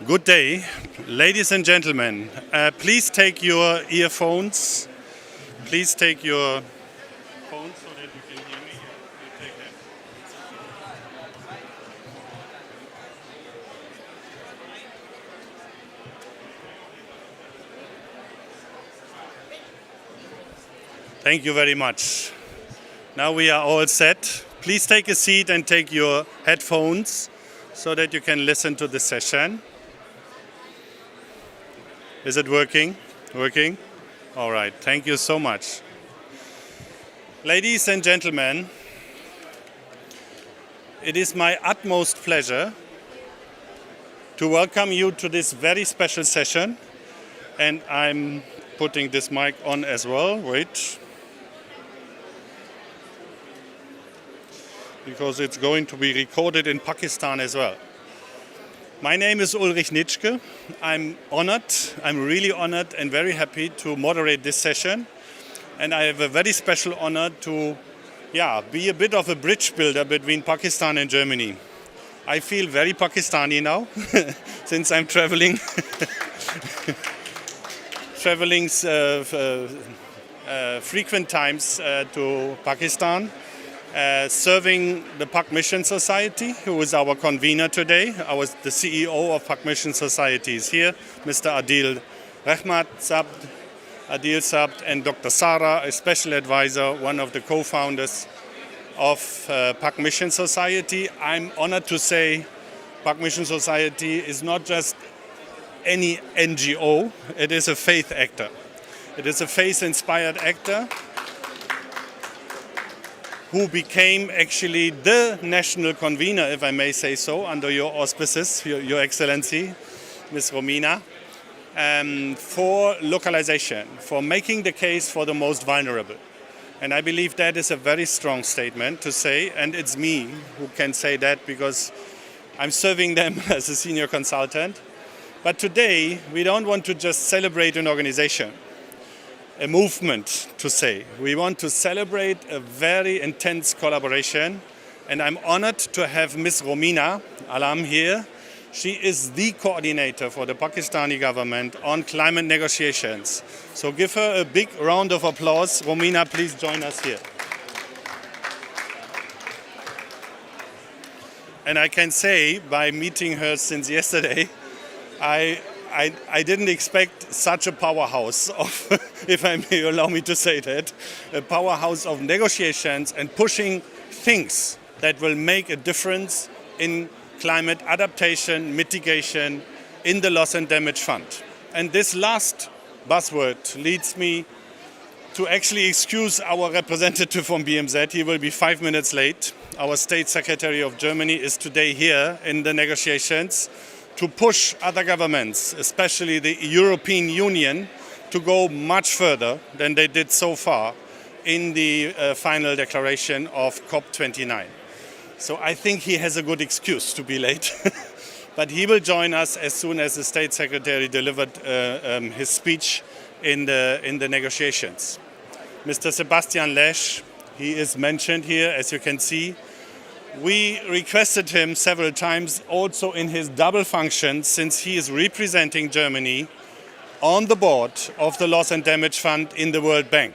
Good day, ladies and gentlemen. Please take your earphones. Please take your phones so that you can hear me. You take that. Thank you very much. Now we are all set. Please take a seat and take your headphones so that you can listen to the session. Is it working? Working? All right. Thank you so much. Ladies and gentlemen, it is my utmost pleasure to welcome you to this very special session. And I'm putting this mic on as well. Wait. Because it's going to be recorded in Pakistan as well. My name is Ulrich Nitschke. I'm really honored and very happy to moderate this session. And I have a very special honor to be a bit of a bridge builder between Pakistan and Germany. I feel very Pakistani now, since I'm traveling frequent times to Pakistan. Serving the Pak Mission Society, who is our convener today. The CEO of Pak Mission Society is here, Mr. Adil Sabt, and Dr. Sara, a special advisor, one of the co-founders of Pak Mission Society. I'm honored to say Pak Mission Society is not just any NGO, it is a faith actor. It is a faith-inspired actor who became actually the national convener, if I may say so, under your auspices, Your Excellency, Ms. Romina, for localization, for making the case for the most vulnerable. And I believe that is a very strong statement to say, and it's me who can say that because I'm serving them as a senior consultant. But today, we don't want to just celebrate an organization, a movement to say. We want to celebrate a very intense collaboration, and I'm honored to have Ms. Romina Alam here. She is the coordinator for the Pakistani government on climate negotiations. So give her a big round of applause. Romina, please join us here. And I can say, by meeting her since yesterday, I didn't expect such a powerhouse of, if I may allow me to say that, a powerhouse of negotiations and pushing things that will make a difference in climate adaptation, mitigation, in the loss and damage fund. And this last buzzword leads me to actually excuse our representative from BMZ. He will be 5 minutes late. Our State Secretary of Germany is today here in the negotiations to push other governments, especially the European Union, to go much further than they did so far in the final declaration of COP29. So I think he has a good excuse to be late. But he will join us as soon as the State Secretary delivered his speech in the negotiations. Mr. Sebastian Leshch, he is mentioned here, as you can see. We requested him several times also in his double function, since he is representing Germany on the board of the Loss and Damage Fund in the World Bank.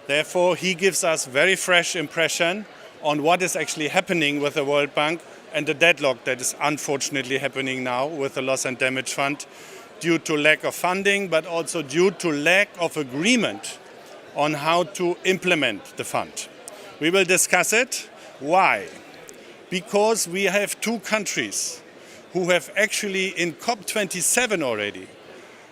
Therefore, he gives us very fresh impression on what is actually happening with the World Bank and the deadlock that is unfortunately happening now with the Loss and Damage Fund due to lack of funding, but also due to lack of agreement on how to implement the fund. We will discuss it. Why? Because we have two countries who have actually in COP27 already,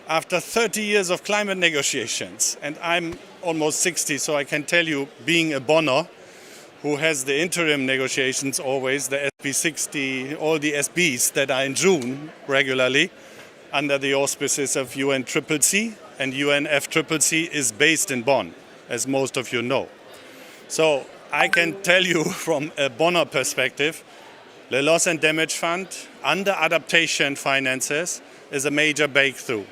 after 30 years of climate negotiations, and I'm almost 60, so I can tell you, being a Bonner, who has the interim negotiations always, the SB60, all the SBs that are in June regularly, under the auspices of UNFCCC, and UNFCCC is based in Bonn, as most of you know. So I can tell you from a Bonner perspective, the Loss and Damage Fund under adaptation finances is a major breakthrough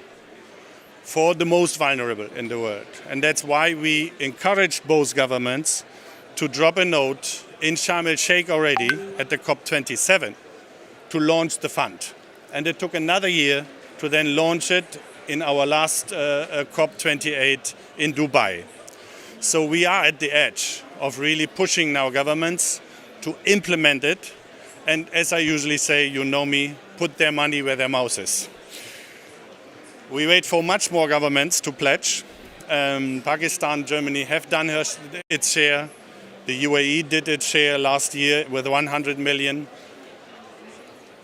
for the most vulnerable in the world. And that's why we encouraged both governments to drop a note in Sharm el-Sheikh already at the COP27 to launch the fund. and it took another year to then launch it in our last COP28 in Dubai. So we are at the edge of really pushing now governments to implement it, and as I usually say, you know me, put their money where their mouth is. We wait for much more governments to pledge. Pakistan, Germany have done its share. The UAE did its share last year with 100 million.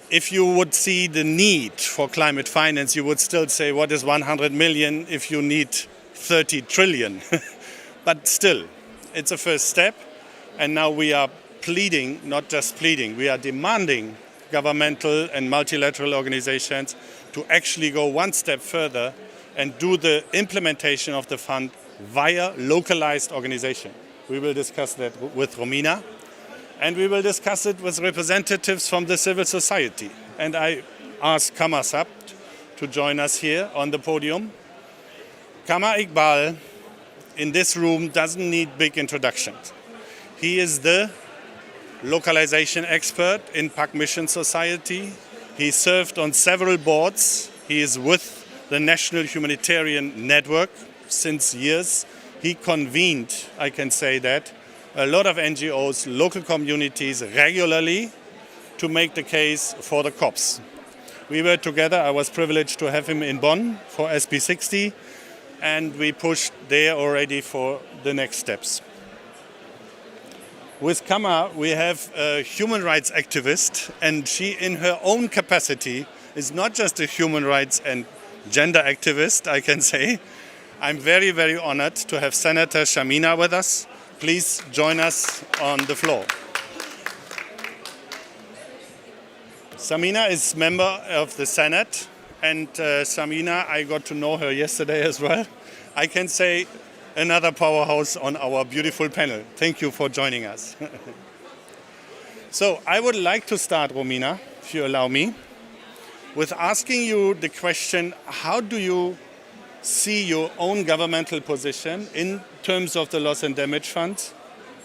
If you would see the need for climate finance, you would still say, what is 100 million if you need 30 trillion? But still, it's a first step. And now we are pleading, not just pleading, we are demanding governmental and multilateral organizations to actually go one step further and do the implementation of the fund via localized organization. We will discuss that with Romina, and we will discuss it with representatives from the civil society. And I ask Qamar to join us here on the podium. Qamar Iqbal in this room doesn't need big introductions. He is the localization expert in Pak Mission Society. He served on several boards. He is with the National Humanitarian Network since years. He convened, I can say that, a lot of NGOs, local communities regularly to make the case for the COPs. We were together, I was privileged to have him in Bonn for SP60, and we pushed there already for the next steps. With Qamar, we have a human rights activist, and she, in her own capacity, is not just a human rights and gender activist, I can say. I'm very, very honored to have Senator Samina with us. Please join us on the floor. Samina is member of the Senate, and Samina, I got to know her yesterday as well. I can say another powerhouse on our beautiful panel. Thank you for joining us. So I would like to start, Romina, if you allow me, with asking you the question, how do you see your own governmental position in terms of the loss and damage fund?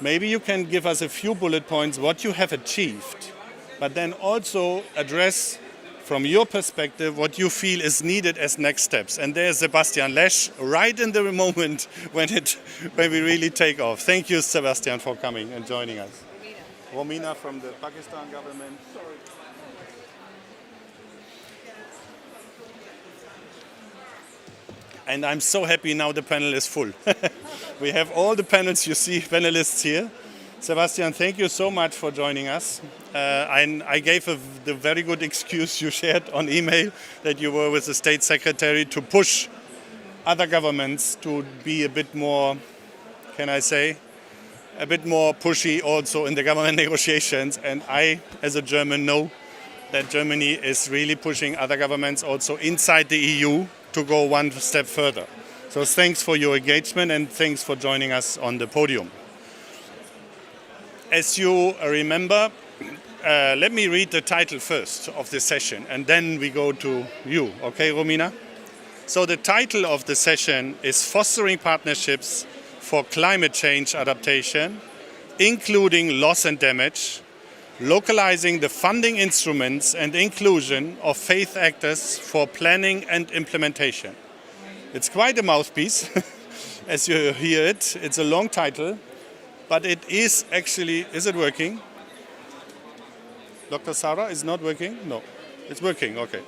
Maybe you can give us a few bullet points what you have achieved, but then also address from your perspective what you feel is needed as next steps. And there's Sebastian Leshch right in the moment when we really take off. Thank you, Sebastian, for coming and joining us. Romina from the Pakistan government. And I'm so happy now the panel is full. We have all the panels, you see, panelists here. Sebastian, thank you so much for joining us. I gave the very good excuse you shared on email that you were with the State Secretary to push other governments to be a bit more, can I say, a bit more pushy also in the government negotiations. And I, as a German, know that Germany is really pushing other governments also inside the EU to go one step further. So thanks for your engagement and thanks for joining us on the podium. As you remember, let me read the title first of the session and then we go to you. Okay, Romina? So the title of the session is Fostering Partnerships for Climate Change Adaptation, including loss and damage, localizing the funding instruments and inclusion of faith actors for planning and implementation. It's quite a mouthpiece, as you hear it. It's a long title, but it is actually, is it working? Dr. Sarah, is not working? No, it's working, okay.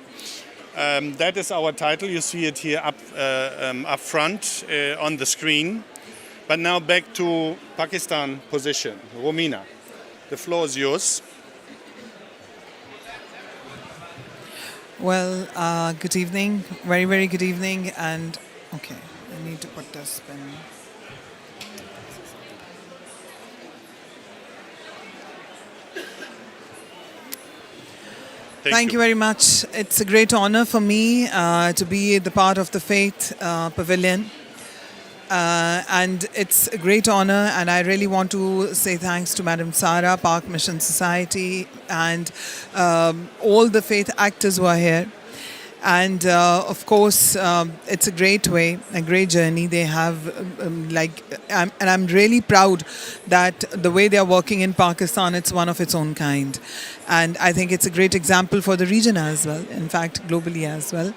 That is our title. You see it here up front on the screen. But now back to Pakistan position. Romina, the floor is yours. Well, good evening. Very, very good evening. And, okay, I need to put this pen. Thank you very much. It's a great honor for me to be the part of the Faith Pavilion. And it's a great honor, and I really want to say thanks to Madam Sarah, Park Mission Society, and all the faith actors who are here. And of course, it's a great way, a great journey they have. And I'm really proud that the way they are working in Pakistan, it's one of its own kind. And I think it's a great example for the region as well, in fact, globally as well.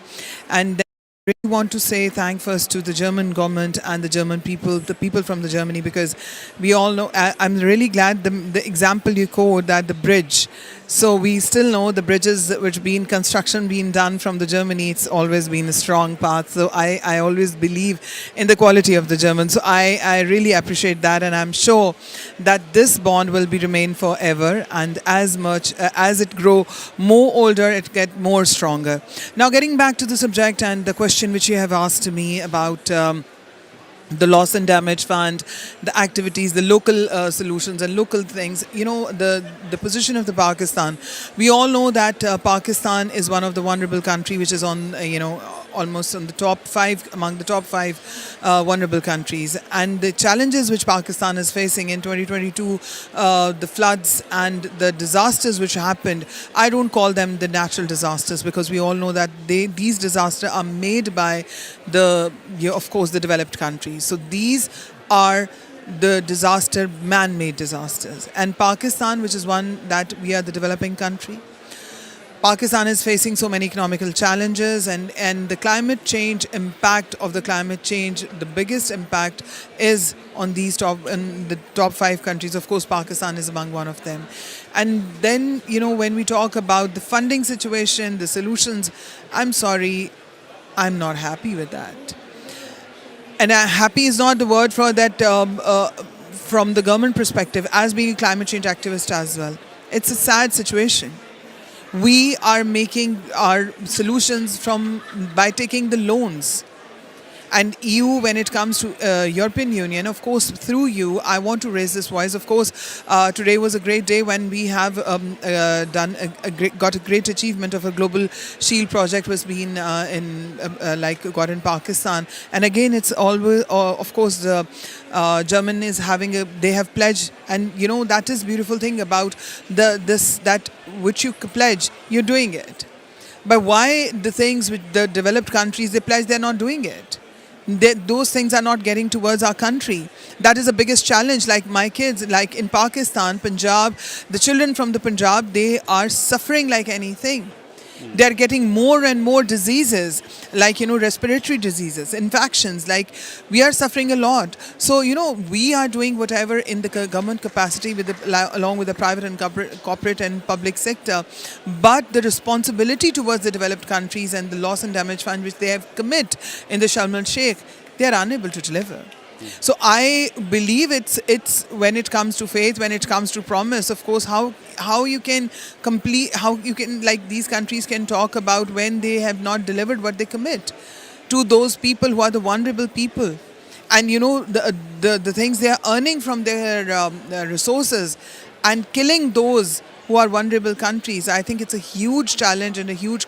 And I really want to say thank first to the German government and the German people, the people from the Germany, because we all know, I'm really glad the example you quote, that the bridge. So we still know the bridges which been construction being done from the Germany, it's always been a strong path. So I always believe in the quality of the Germans. So I really appreciate that, and I'm sure that this bond will be remain forever, and as much as it grow more older, it get more stronger. Now getting back to the subject and the question which you have asked to me about the loss and damage fund, the activities, the local solutions and local things. You know, the position of the Pakistan. We all know that Pakistan is one of the vulnerable country which is on, almost on the top 5, among the top 5 vulnerable countries. And the challenges which Pakistan is facing in 2022, the floods and the disasters which happened, I don't call them the natural disasters, because we all know that these disasters are made by of course, the developed countries. So these are the man-made disasters. And Pakistan, which is one that we are the developing country, Pakistan is facing so many economical challenges, and the climate change impact of the climate change, the biggest impact is on the top 5 countries. Of course, Pakistan is among one of them. And then, when we talk about the funding situation, the solutions, I'm sorry, I'm not happy with that. And happy is not the word for that from the government perspective, as being a climate change activist as well. It's a sad situation. We are making our solutions by taking the loans. And EU, when it comes to European Union, of course, through you, I want to raise this voice. Of course, today was a great day when we have got a great achievement of a global shield project was being got in Pakistan. And again, it's always, of course, the German is they have pledged, and that is beautiful thing about that which you pledge, you're doing it. But why the things with the developed countries, they pledge, they're not doing it? Those things are not getting towards our country. That is the biggest challenge. Like my kids, like in Pakistan, Punjab, the children from the Punjab, they are suffering like anything. They're getting more and more diseases, like, respiratory diseases, infections, like we are suffering a lot. So, we are doing whatever in the government capacity along with the private and corporate and public sector. But the responsibility towards the developed countries and the loss and damage fund which they have commit in the Sharm el-Sheikh, they are unable to deliver. So I believe it's when it comes to faith, when it comes to promise, of course, how you can these countries can talk about when they have not delivered what they commit to those people who are the vulnerable people. And the things they are earning from their resources and killing those who are vulnerable countries. I think it's a huge challenge and a huge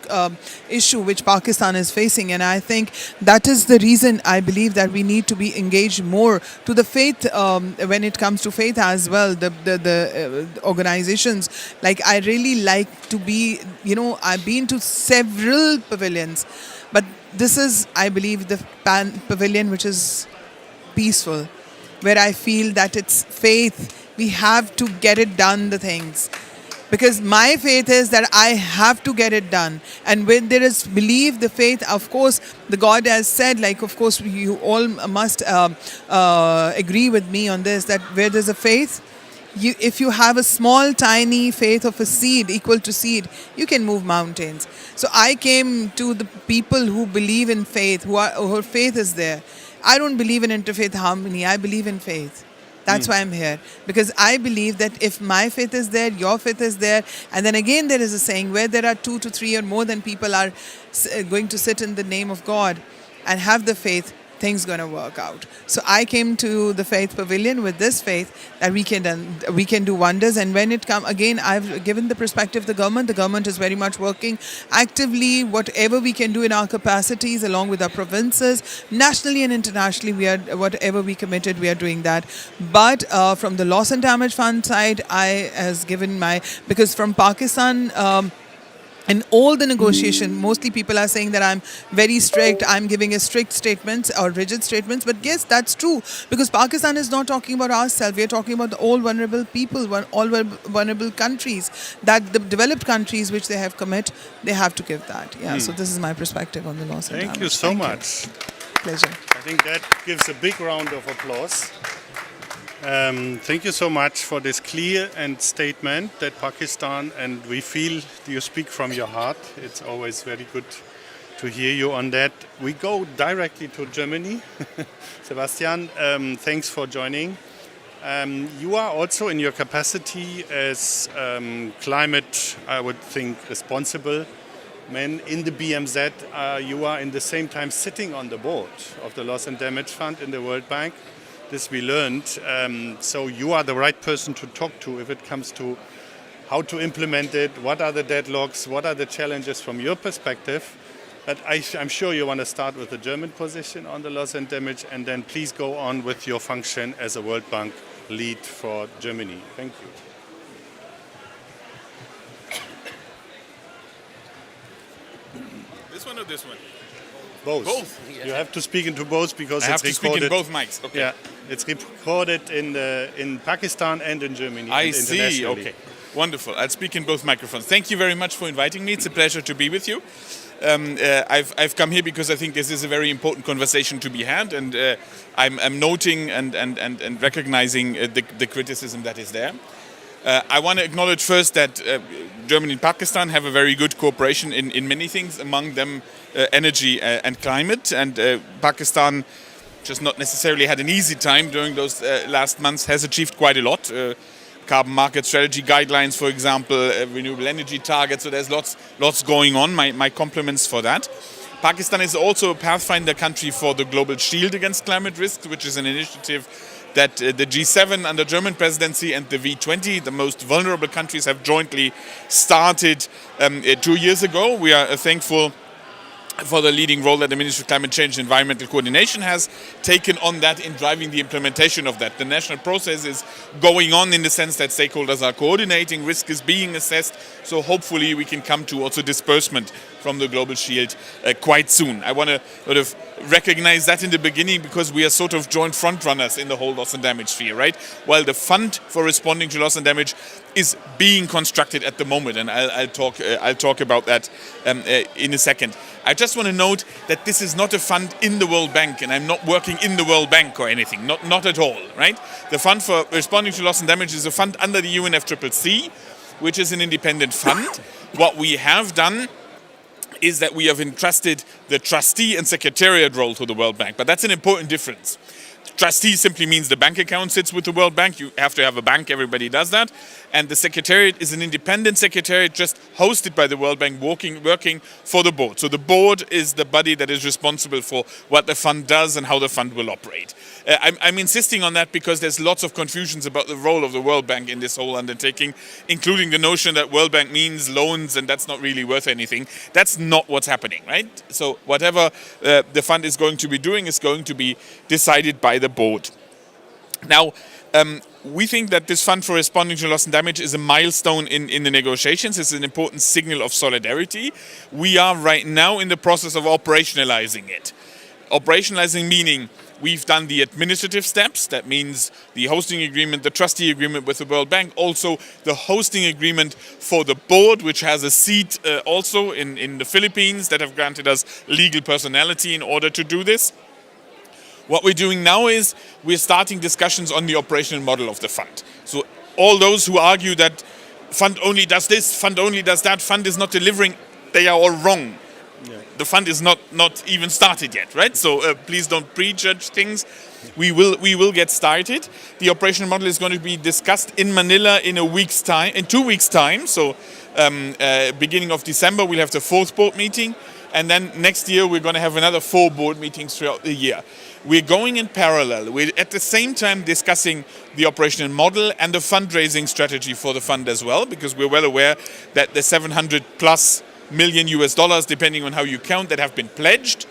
issue which Pakistan is facing. And I think that is the reason I believe that we need to be engaged more to the faith when it comes to faith as well. The organizations, like I really like to be, I've been to several pavilions, but this is, I believe, the pavilion which is peaceful, where I feel that it's faith. We have to get it done, the things. Because my faith is that I have to get it done. And when there is belief, the faith, of course, the God has said, like, of course, you all must agree with me on this, that where there's a faith, if you have a small, tiny faith of a seed, equal to seed, you can move mountains. So I came to the people who believe in faith, whose faith is there. I don't believe in interfaith harmony. I believe in faith. That's why I'm here. Because I believe that if my faith is there, your faith is there. And then again, there is a saying, where there are 2 to 3 or more than people are going to sit in the name of God and have the faith, things going to work out. So I came to the Faith Pavilion with this faith that we can do wonders. And when it comes, again, I've given the perspective of the government. The government is very much working actively, whatever we can do in our capacities, along with our provinces, nationally and internationally, whatever we committed, we are doing that. But from the loss and damage fund side, I has given because from Pakistan, in all the negotiation, mostly people are saying that I'm very strict, I'm giving a strict statements or rigid statements. But yes, that's true, because Pakistan is not talking about ourselves. We're talking about all vulnerable people, all vulnerable countries, that the developed countries which they have commit, they have to give that. Yeah, so this is my perspective on the loss and damage. Thank you so much. Pleasure. I think that gives a big round of applause. Thank you so much for this clear and statement that Pakistan, and we feel you speak from your heart. It's always very good to hear you on that. We go directly to Germany. Sebastian, thanks for joining. You are also in your capacity as climate, I would think, responsible man in the BMZ. You are in the same time sitting on the board of the Loss and Damage Fund in the World Bank. This we learned. So you are the right person to talk to if it comes to how to implement it, what are the deadlocks, what are the challenges from your perspective. But I'm sure you want to start with the German position on the loss and damage, and then please go on with your function as a World Bank lead for Germany. Thank you. This one or this one? Both. Both. You have to speak into both because I it's have to recorded. speak in both mics. Okay. Yeah, it's recorded in Pakistan and in Germany. I and see. internationally. Okay. Wonderful. I'll speak in both microphones. Thank you very much for inviting me. It's a pleasure to be with you. I've come here because I think this is a very important conversation to be had, and I'm noting and recognizing the criticism that is there. I want to acknowledge first that Germany and Pakistan have a very good cooperation in many things, among them energy and climate. And Pakistan just not necessarily had an easy time during those last months, has achieved quite a lot. Carbon market strategy guidelines, for example, renewable energy targets. So there's lots going on. My compliments for that. Pakistan is also a pathfinder country for the Global Shield Against Climate Risks, which is an initiative that the G7 under German presidency and the V20, the most vulnerable countries, have jointly started 2 years ago. We are thankful for the leading role that the Ministry of Climate Change and Environmental Coordination has taken on that in driving the implementation of that. The national process is going on in the sense that stakeholders are coordinating, risk is being assessed, so hopefully we can come to also disbursement from the Global Shield quite soon. I want to sort of recognize that in the beginning because we are sort of joint front runners in the whole loss and damage sphere, right? While the fund for responding to loss and damage is being constructed at the moment, and I'll talk about that in a second. I just want to note that this is not a fund in the World Bank, and I'm not working in the World Bank or anything, not at all, right? The Fund for Responding to Loss and Damage is a fund under the UNFCCC, which is an independent fund. What we have done is that we have entrusted the trustee and secretariat role to the World Bank, but that's an important difference. Trustee simply means the bank account sits with the World Bank. You have to have a bank, everybody does that. And the secretariat is an independent secretariat just hosted by the World Bank working for the board. So the board is the body that is responsible for what the fund does and how the fund will operate. I'm insisting on that because there's lots of confusions about the role of the World Bank in this whole undertaking, including the notion that World Bank means loans and that's not really worth anything. That's not what's happening, right? So whatever the fund is going to be doing is going to be decided by the board. Now, we think that this fund for responding to loss and damage is a milestone in the negotiations. It's an important signal of solidarity. We are right now in the process of operationalizing it. Operationalizing meaning we've done the administrative steps. That means the hosting agreement, the trustee agreement with the World Bank, also the hosting agreement for the board, which has a seat also in the Philippines that have granted us legal personality in order to do this. What we're doing now is we're starting discussions on the operational model of the fund. So all those who argue that fund only does this, fund only does that, fund is not delivering, they are all wrong. Yeah. The fund is not even started yet, right? So please don't prejudge things. We will get started. The operational model is going to be discussed in Manila in 2 weeks' time. So beginning of December, we'll have the 4th board meeting. And then next year, we're going to have another 4 board meetings throughout the year. We're going in parallel. We're at the same time discussing the operational model and the fundraising strategy for the fund as well, because we're well aware that the $700+ million US, depending on how you count, that have been pledged,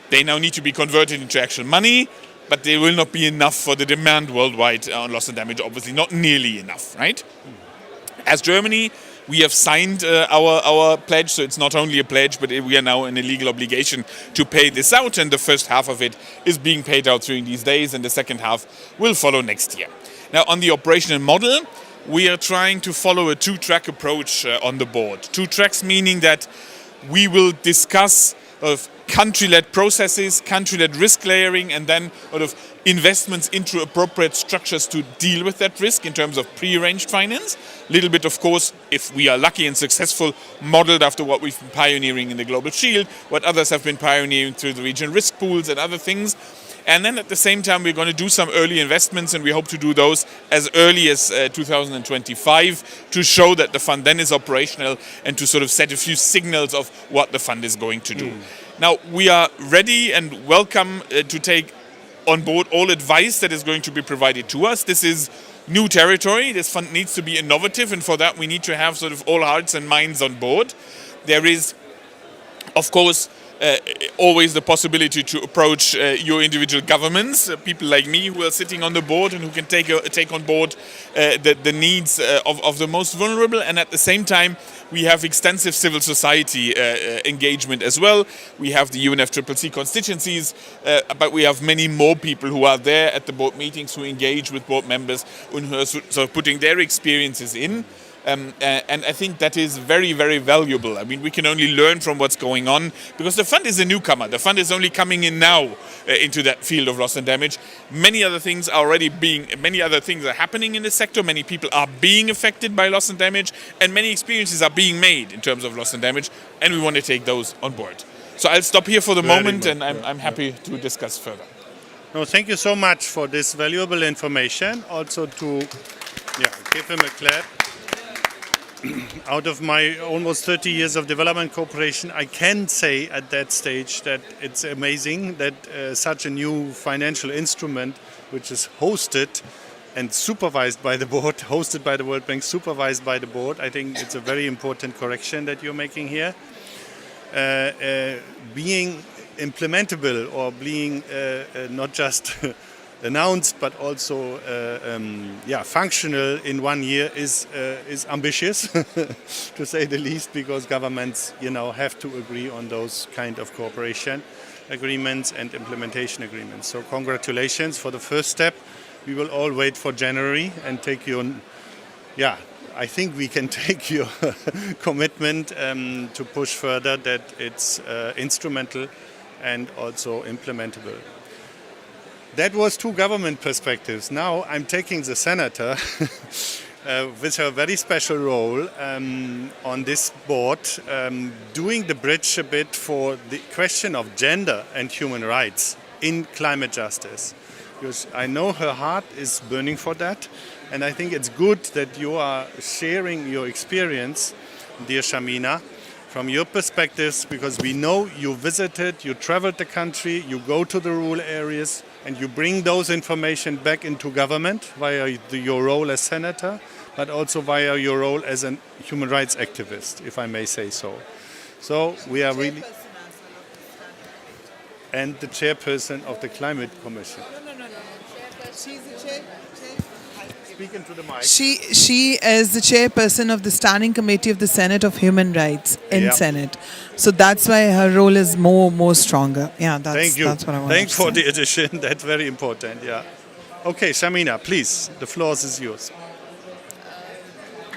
they now need to be converted into actual money, but they will not be enough for the demand worldwide on loss and damage, obviously not nearly enough, right? As Germany, We have signed our pledge, so it's not only a pledge, but we are now in a legal obligation to pay this out, and the first half of it is being paid out during these days, and the second half will follow next year. Now, on the operational model, we are trying to follow a two-track approach on the board. Two tracks meaning that we will discuss country-led processes, country-led risk layering, and then investments into appropriate structures to deal with that risk in terms of pre-arranged finance. A little bit, of course, if we are lucky and successful, modeled after what we've been pioneering in the Global Shield, what others have been pioneering through the regional risk pools and other things. And then at the same time, we're going to do some early investments, and we hope to do those as early as 2025 to show that the fund then is operational and to set a few signals of what the fund is going to do. Now, we are ready and welcome to take on board all advice that is going to be provided to us. This is new territory. This fund needs to be innovative, and for that we need to have all hearts and minds on board. There is, of course, always the possibility to approach your individual governments, people like me who are sitting on the board and who can take on board the needs of the most vulnerable. And at the same time, we have extensive civil society engagement as well. We have the UNFCCC constituencies, but we have many more people who are there at the board meetings, who engage with board members and who are putting their experiences in. And I think that is very, very valuable. I mean, we can only learn from what's going on because the fund is a newcomer. The fund is only coming in now into that field of loss and damage. Many other things are happening in the sector. Many people are being affected by loss and damage, and many experiences are being made in terms of loss and damage, and we want to take those on board. So I'll stop here for the moment, and I'm happy to discuss further. No, thank you so much for this valuable information. Also to give him a clap. Out of my almost 30 years of development cooperation, I can say at that stage that it's amazing that such a new financial instrument, which is hosted and supervised by the board, hosted by the World Bank, supervised by the board. I think it's a very important correction that you're making here. Being implementable or being not just announced but also functional in 1 year is ambitious to say the least, because governments have to agree on those kind of cooperation agreements and implementation agreements. So congratulations for the first step. We will all wait for January and take your I think we can take your commitment to push further that it's instrumental and also implementable. That was two government perspectives. Now I'm taking the senator with her very special role on this board, doing the bridge a bit for the question of gender and human rights in climate justice. Because I know her heart is burning for that, and I think it's good that you are sharing your experience, dear Samina, from your perspectives, because we know you visited, you traveled the country, you go to the rural areas, and you bring those information back into government via your role as senator, but also via your role as a human rights activist, if I may say so. So we are really... And the chairperson of the Climate Commission. No. She's the chair. Speak into the mic. She is the chairperson of the Standing Committee of the Senate of Human Rights in Senate. So that's why her role is more stronger. Yeah, Thank you. That's what I want to say. Thanks for the addition. That's very important. Yeah. Okay, Samina, please. The floor is yours.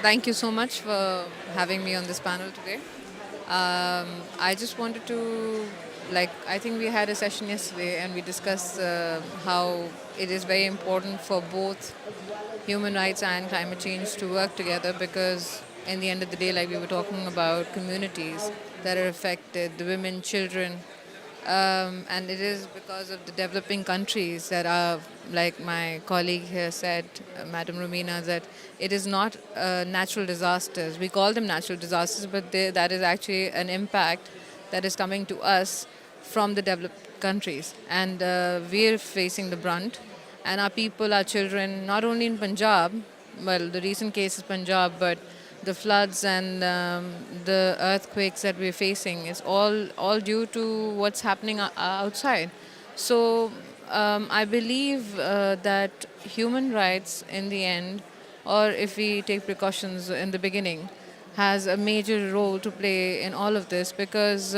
Thank you so much for having me on this panel today. I just wanted to, I think we had a session yesterday and we discussed how it is very important for both human rights and climate change to work together, because in the end of the day, like we were talking about communities that are affected, the women, children, and it is because of the developing countries that are, like my colleague here said, Madam Romina, that it is not natural disasters. We call them natural disasters, but that is actually an impact that is coming to us from the developed countries. And we're facing the brunt. And our people, our children, not only in Punjab, well, the recent case is Punjab, but the floods and the earthquakes that we're facing is all due to what's happening outside. So I believe that human rights in the end, or if we take precautions in the beginning, has a major role to play in all of this, because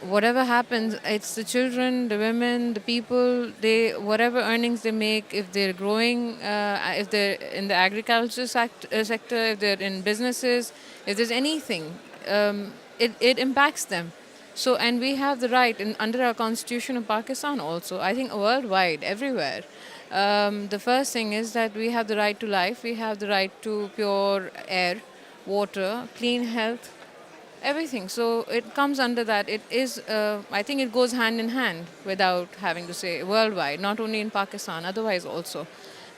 whatever happens, it's the children, the women, the people, they whatever earnings they make, if they're growing, if they're in the agriculture sector, if they're in businesses, if there's anything, it impacts them. So, and we have the right, under our constitution of Pakistan also, I think worldwide, everywhere, the first thing is that we have the right to life, we have the right to pure air, water, clean health, everything. So it comes under that. It is, I think it goes hand in hand, without having to say, worldwide, not only in Pakistan, otherwise also.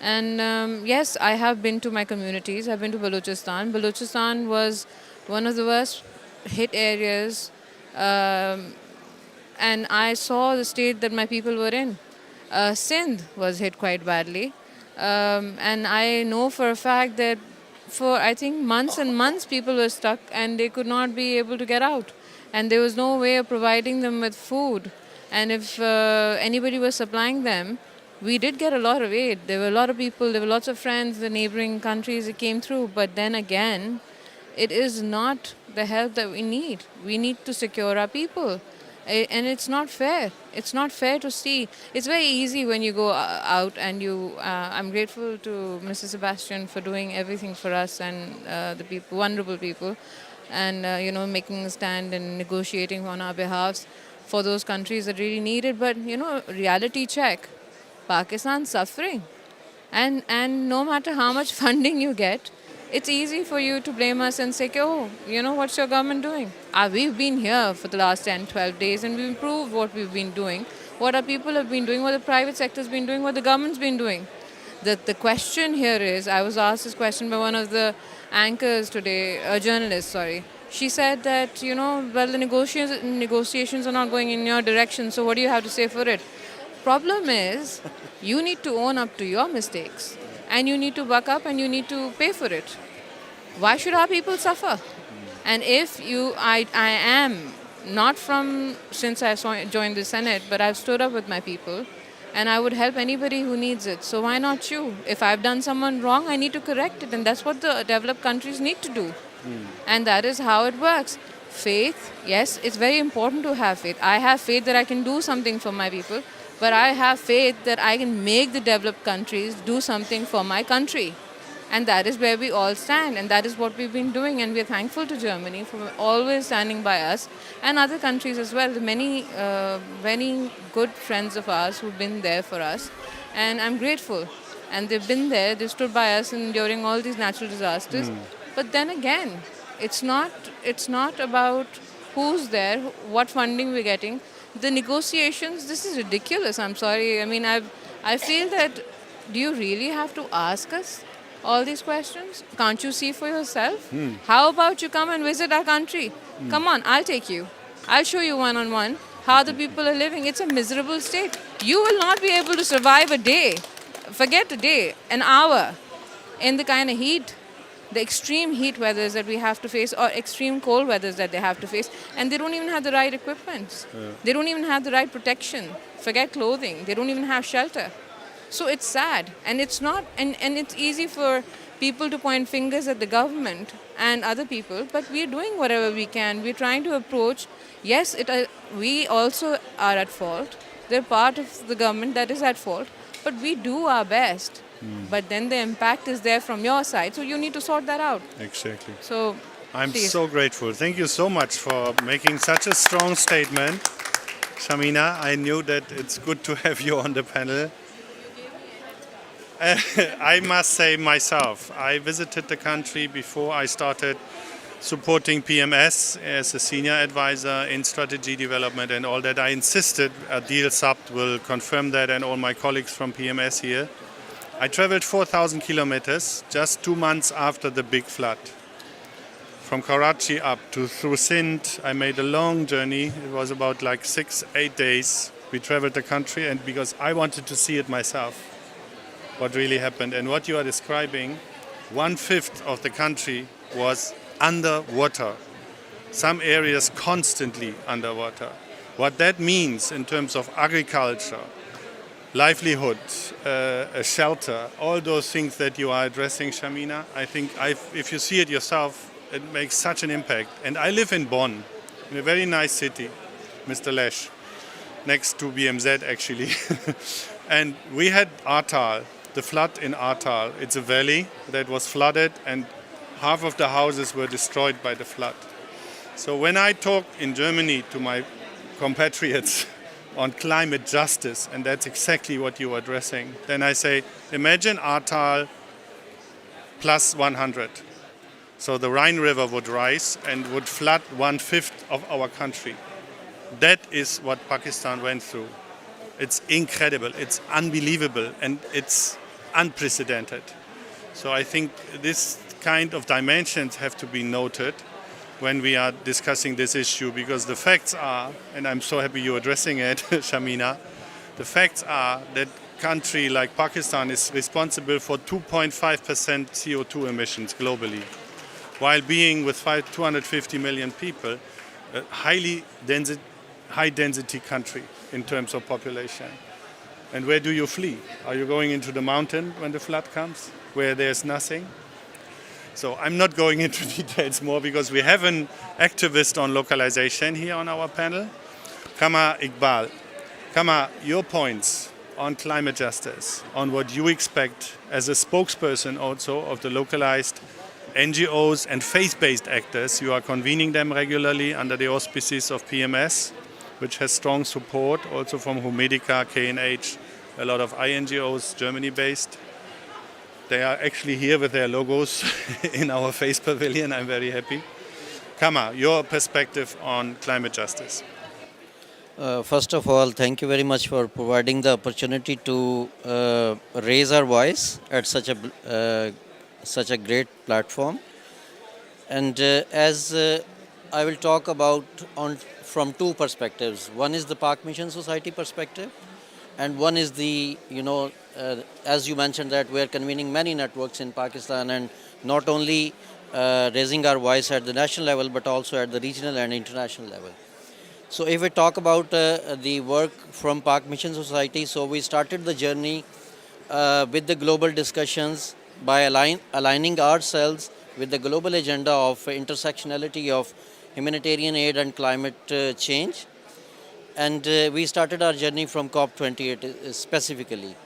And yes, I have been to my communities. I've been to Balochistan. Balochistan was one of the worst hit areas, and I saw the state that my people were in. Sindh was hit quite badly, and I know for a fact that for I think months and months people were stuck and they could not be able to get out, and there was no way of providing them with food. And if anybody was supplying them, we did get a lot of aid. There were a lot of people, there were lots of friends, the neighboring countries that came through, but then again, it is not the help that we need. We need to secure our people. And it's not fair. It's not fair to see. It's very easy when you go out and you. I'm grateful to Mr. Sebastian for doing everything for us and the people, vulnerable people, and making a stand and negotiating on our behalves for those countries that really need it. But reality check, Pakistan's suffering, and no matter how much funding you get, it's easy for you to blame us and say, oh, what's your government doing? We've been here for the last 10, 12 days and we've improved what we've been doing, what our people have been doing, what the private sector's been doing, what the government's been doing. The question here is, I was asked this question by one of the anchors today, a journalist, sorry. She said that, well, the negotiations are not going in your direction, so what do you have to say for it? Problem is, you need to own up to your mistakes. And you need to buck up and you need to pay for it. Why should our people suffer? And if I am not from, since I joined the Senate, but I've stood up with my people and I would help anybody who needs it. So why not you? If I've done someone wrong, I need to correct it. And that's what the developed countries need to do. And that is how it works. Faith, yes, it's very important to have faith. I have faith that I can do something for my people. But I have faith that I can make the developed countries do something for my country. And that is where we all stand. And that is what we've been doing. And we're thankful to Germany for always standing by us and other countries as well. Many good friends of ours who've been there for us. And I'm grateful. And they've been there. They stood by us during all these natural disasters. But then again, it's not about who's there, what funding we're getting. The negotiations, this is ridiculous. I'm sorry. I mean, I feel that, do you really have to ask us all these questions? Can't you see for yourself? How about you come and visit our country? Come on, I'll take you. I'll show you one-on-one how the people are living. It's a miserable state. You will not be able to survive a day. Forget a day, an hour in the kind of heat, the extreme heat weathers that we have to face, or extreme cold weathers that they have to face, and they don't even have the right equipment. They don't even have the right protection. Forget clothing. They don't even have shelter. So it's sad, and it's not, and it's easy for people to point fingers at the government and other people, but we're doing whatever we can. We're trying to approach. Yes, we also are at fault. They're part of the government that is at fault, but we do our best. But then the impact is there from your side, so you need to sort that out. Exactly. So I'm please. so grateful. Thank you so much for making such a strong statement. Samina, I knew that it's good to have you on the panel. I must say myself, I visited the country before I started supporting PMS as a senior advisor in strategy development and all that. I insisted, Adil Sabt will confirm that, and all my colleagues from PMS here. I traveled 4,000 kilometers just 2 months after the big flood. From Karachi up through Sindh, I made a long journey. It was about 6-8 days. We traveled the country, and because I wanted to see it myself, what really happened. And what you are describing, 1/5 of the country was underwater. Some areas constantly underwater. What that means in terms of agriculture, livelihood, a shelter, all those things that you are addressing, Samina, I think if you see it yourself, it makes such an impact. And I live in Bonn, in a very nice city, Mr. Leshch, next to BMZ actually. And we had Ahrtal, the flood in Ahrtal. It's a valley that was flooded and half of the houses were destroyed by the flood. So when I talk in Germany to my compatriots on climate justice, and that's exactly what you're addressing, then I say, imagine Ahrtal plus 100. So the Rhine River would rise and would flood 1/5 of our country. That is what Pakistan went through. It's incredible, it's unbelievable, and it's unprecedented. So I think this kind of dimensions have to be noted when we are discussing this issue, because the facts are, and I'm so happy you're addressing it, Samina, the facts are that country like Pakistan is responsible for 2.5% CO2 emissions globally, while being with 250 million people, a high density country in terms of population. And where do you flee? Are you going into the mountain when the flood comes, where there's nothing? So I'm not going into details more because we have an activist on localization here on our panel, Qamar Iqbal. Qamar, your points on climate justice, on what you expect as a spokesperson also of the localized NGOs and faith-based actors. You are convening them regularly under the auspices of PMS, which has strong support also from Humedica, KNH, a lot of INGOs, Germany-based. They are actually here with their logos in our face pavilion. I'm very happy. Qamar, your perspective on climate justice. First of all, thank you very much for providing the opportunity to raise our voice at such a great platform. And as I will talk about from two perspectives. One is the Pak Mission Society perspective, and one is the, as you mentioned, that we are convening many networks in Pakistan, and not only raising our voice at the national level, but also at the regional and international level. So if we talk about the work from Pak Mission Society, so we started the journey with the global discussions by aligning ourselves with the global agenda of intersectionality of humanitarian aid and climate change. And we started our journey from COP28 specifically.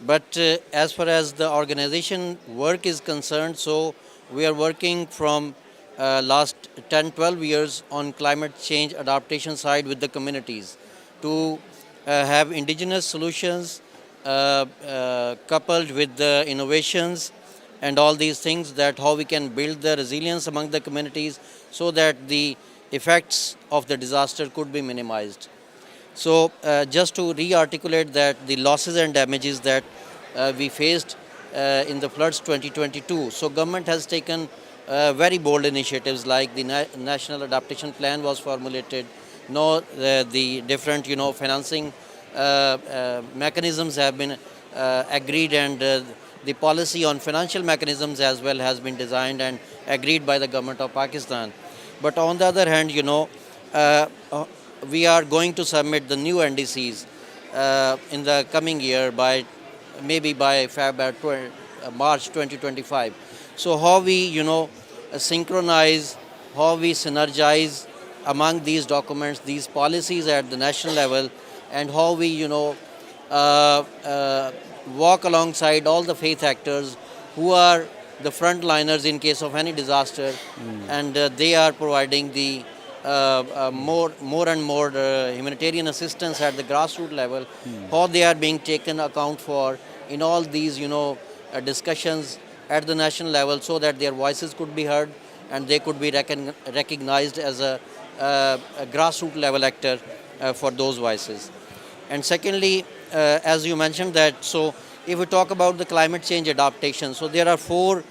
But as far as the organization work is concerned, so we are working from last 10-12 years on climate change adaptation side with the communities to have indigenous solutions coupled with the innovations and all these things, that how we can build the resilience among the communities so that the effects of the disaster could be minimized. So just to re-articulate that the losses and damages that we faced in the floods 2022, so government has taken very bold initiatives, like the National Adaptation Plan was formulated. Now the different financing mechanisms have been agreed, and the policy on financial mechanisms as well has been designed and agreed by the government of Pakistan. But on the other hand, we are going to submit the new NDCs in the coming year maybe by March 2025. So how we synchronize, how we synergize among these documents, these policies at the national level, and how we walk alongside all the faith actors who are the frontliners in case of any disaster, and they are providing the more and more humanitarian assistance at the grassroots level, how they are being taken account for in all these discussions at the national level, so that their voices could be heard and they could be recognized as a grassroots level actor for those voices. And secondly, as you mentioned that, so if we talk about the climate change adaptation, so there are four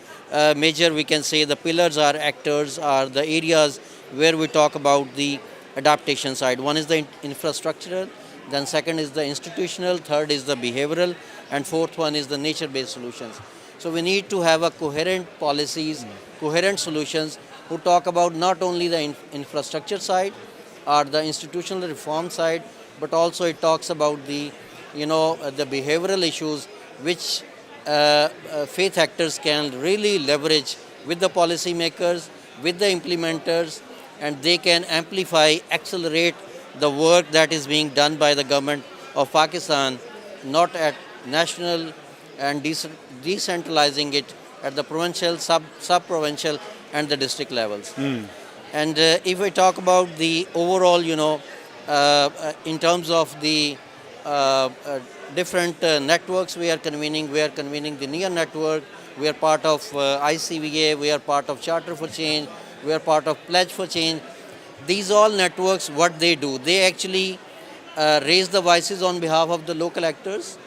major, we can say, the pillars are actors, are the areas where we talk about the adaptation side. One is the infrastructural, then second is the institutional, third is the behavioral, and fourth one is the nature-based solutions. So we need to have a coherent policies, coherent solutions who talk about not only the infrastructure side or the institutional reform side, but also it talks about the the behavioral issues which faith actors can really leverage with the policymakers with the implementers, and they can amplify, accelerate the work that is being done by the government of Pakistan, not at national and decentralizing it at the provincial, sub-provincial and the district levels. And if we talk about the overall, in terms of the different networks we are convening the NEAR network, we are part of ICVA, we are part of Charter for Change, we are part of Pledge for Change. These all networks, what they do, they actually raise the voices on behalf of the local actors,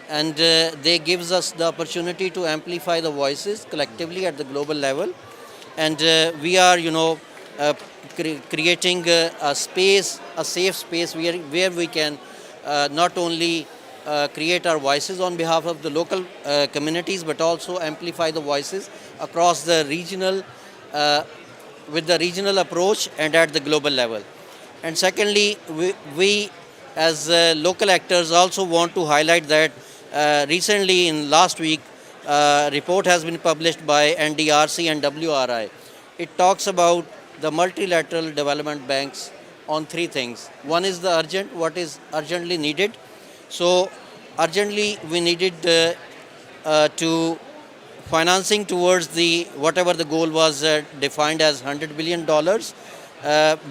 and they gives us the opportunity to amplify the voices collectively at the global level. And we are, creating a space, a safe space where we can not only create our voices on behalf of the local communities, but also amplify the voices across the regional, with the regional approach and at the global level. And secondly, we as local actors also want to highlight that recently in last week, a report has been published by NDRC and WRI. It talks about the multilateral development banks on three things. One is the urgent, what is urgently needed. So urgently we needed to financing towards the whatever the goal was defined as $100 billion,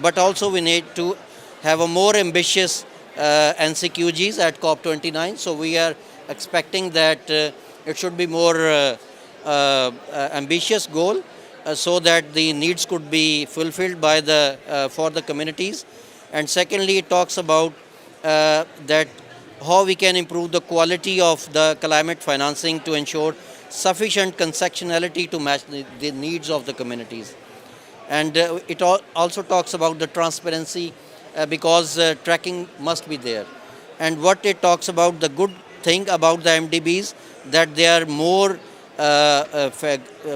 but also we need to have a more ambitious NCQGs at COP29. So we are expecting that it should be more ambitious goal, so that the needs could be fulfilled by for the communities. And secondly, it talks about that how we can improve the quality of the climate financing to ensure sufficient concessionality to match the needs of the communities. And it also talks about the transparency, because tracking must be there. And what it talks about, the good thing about the MDBs, that they are more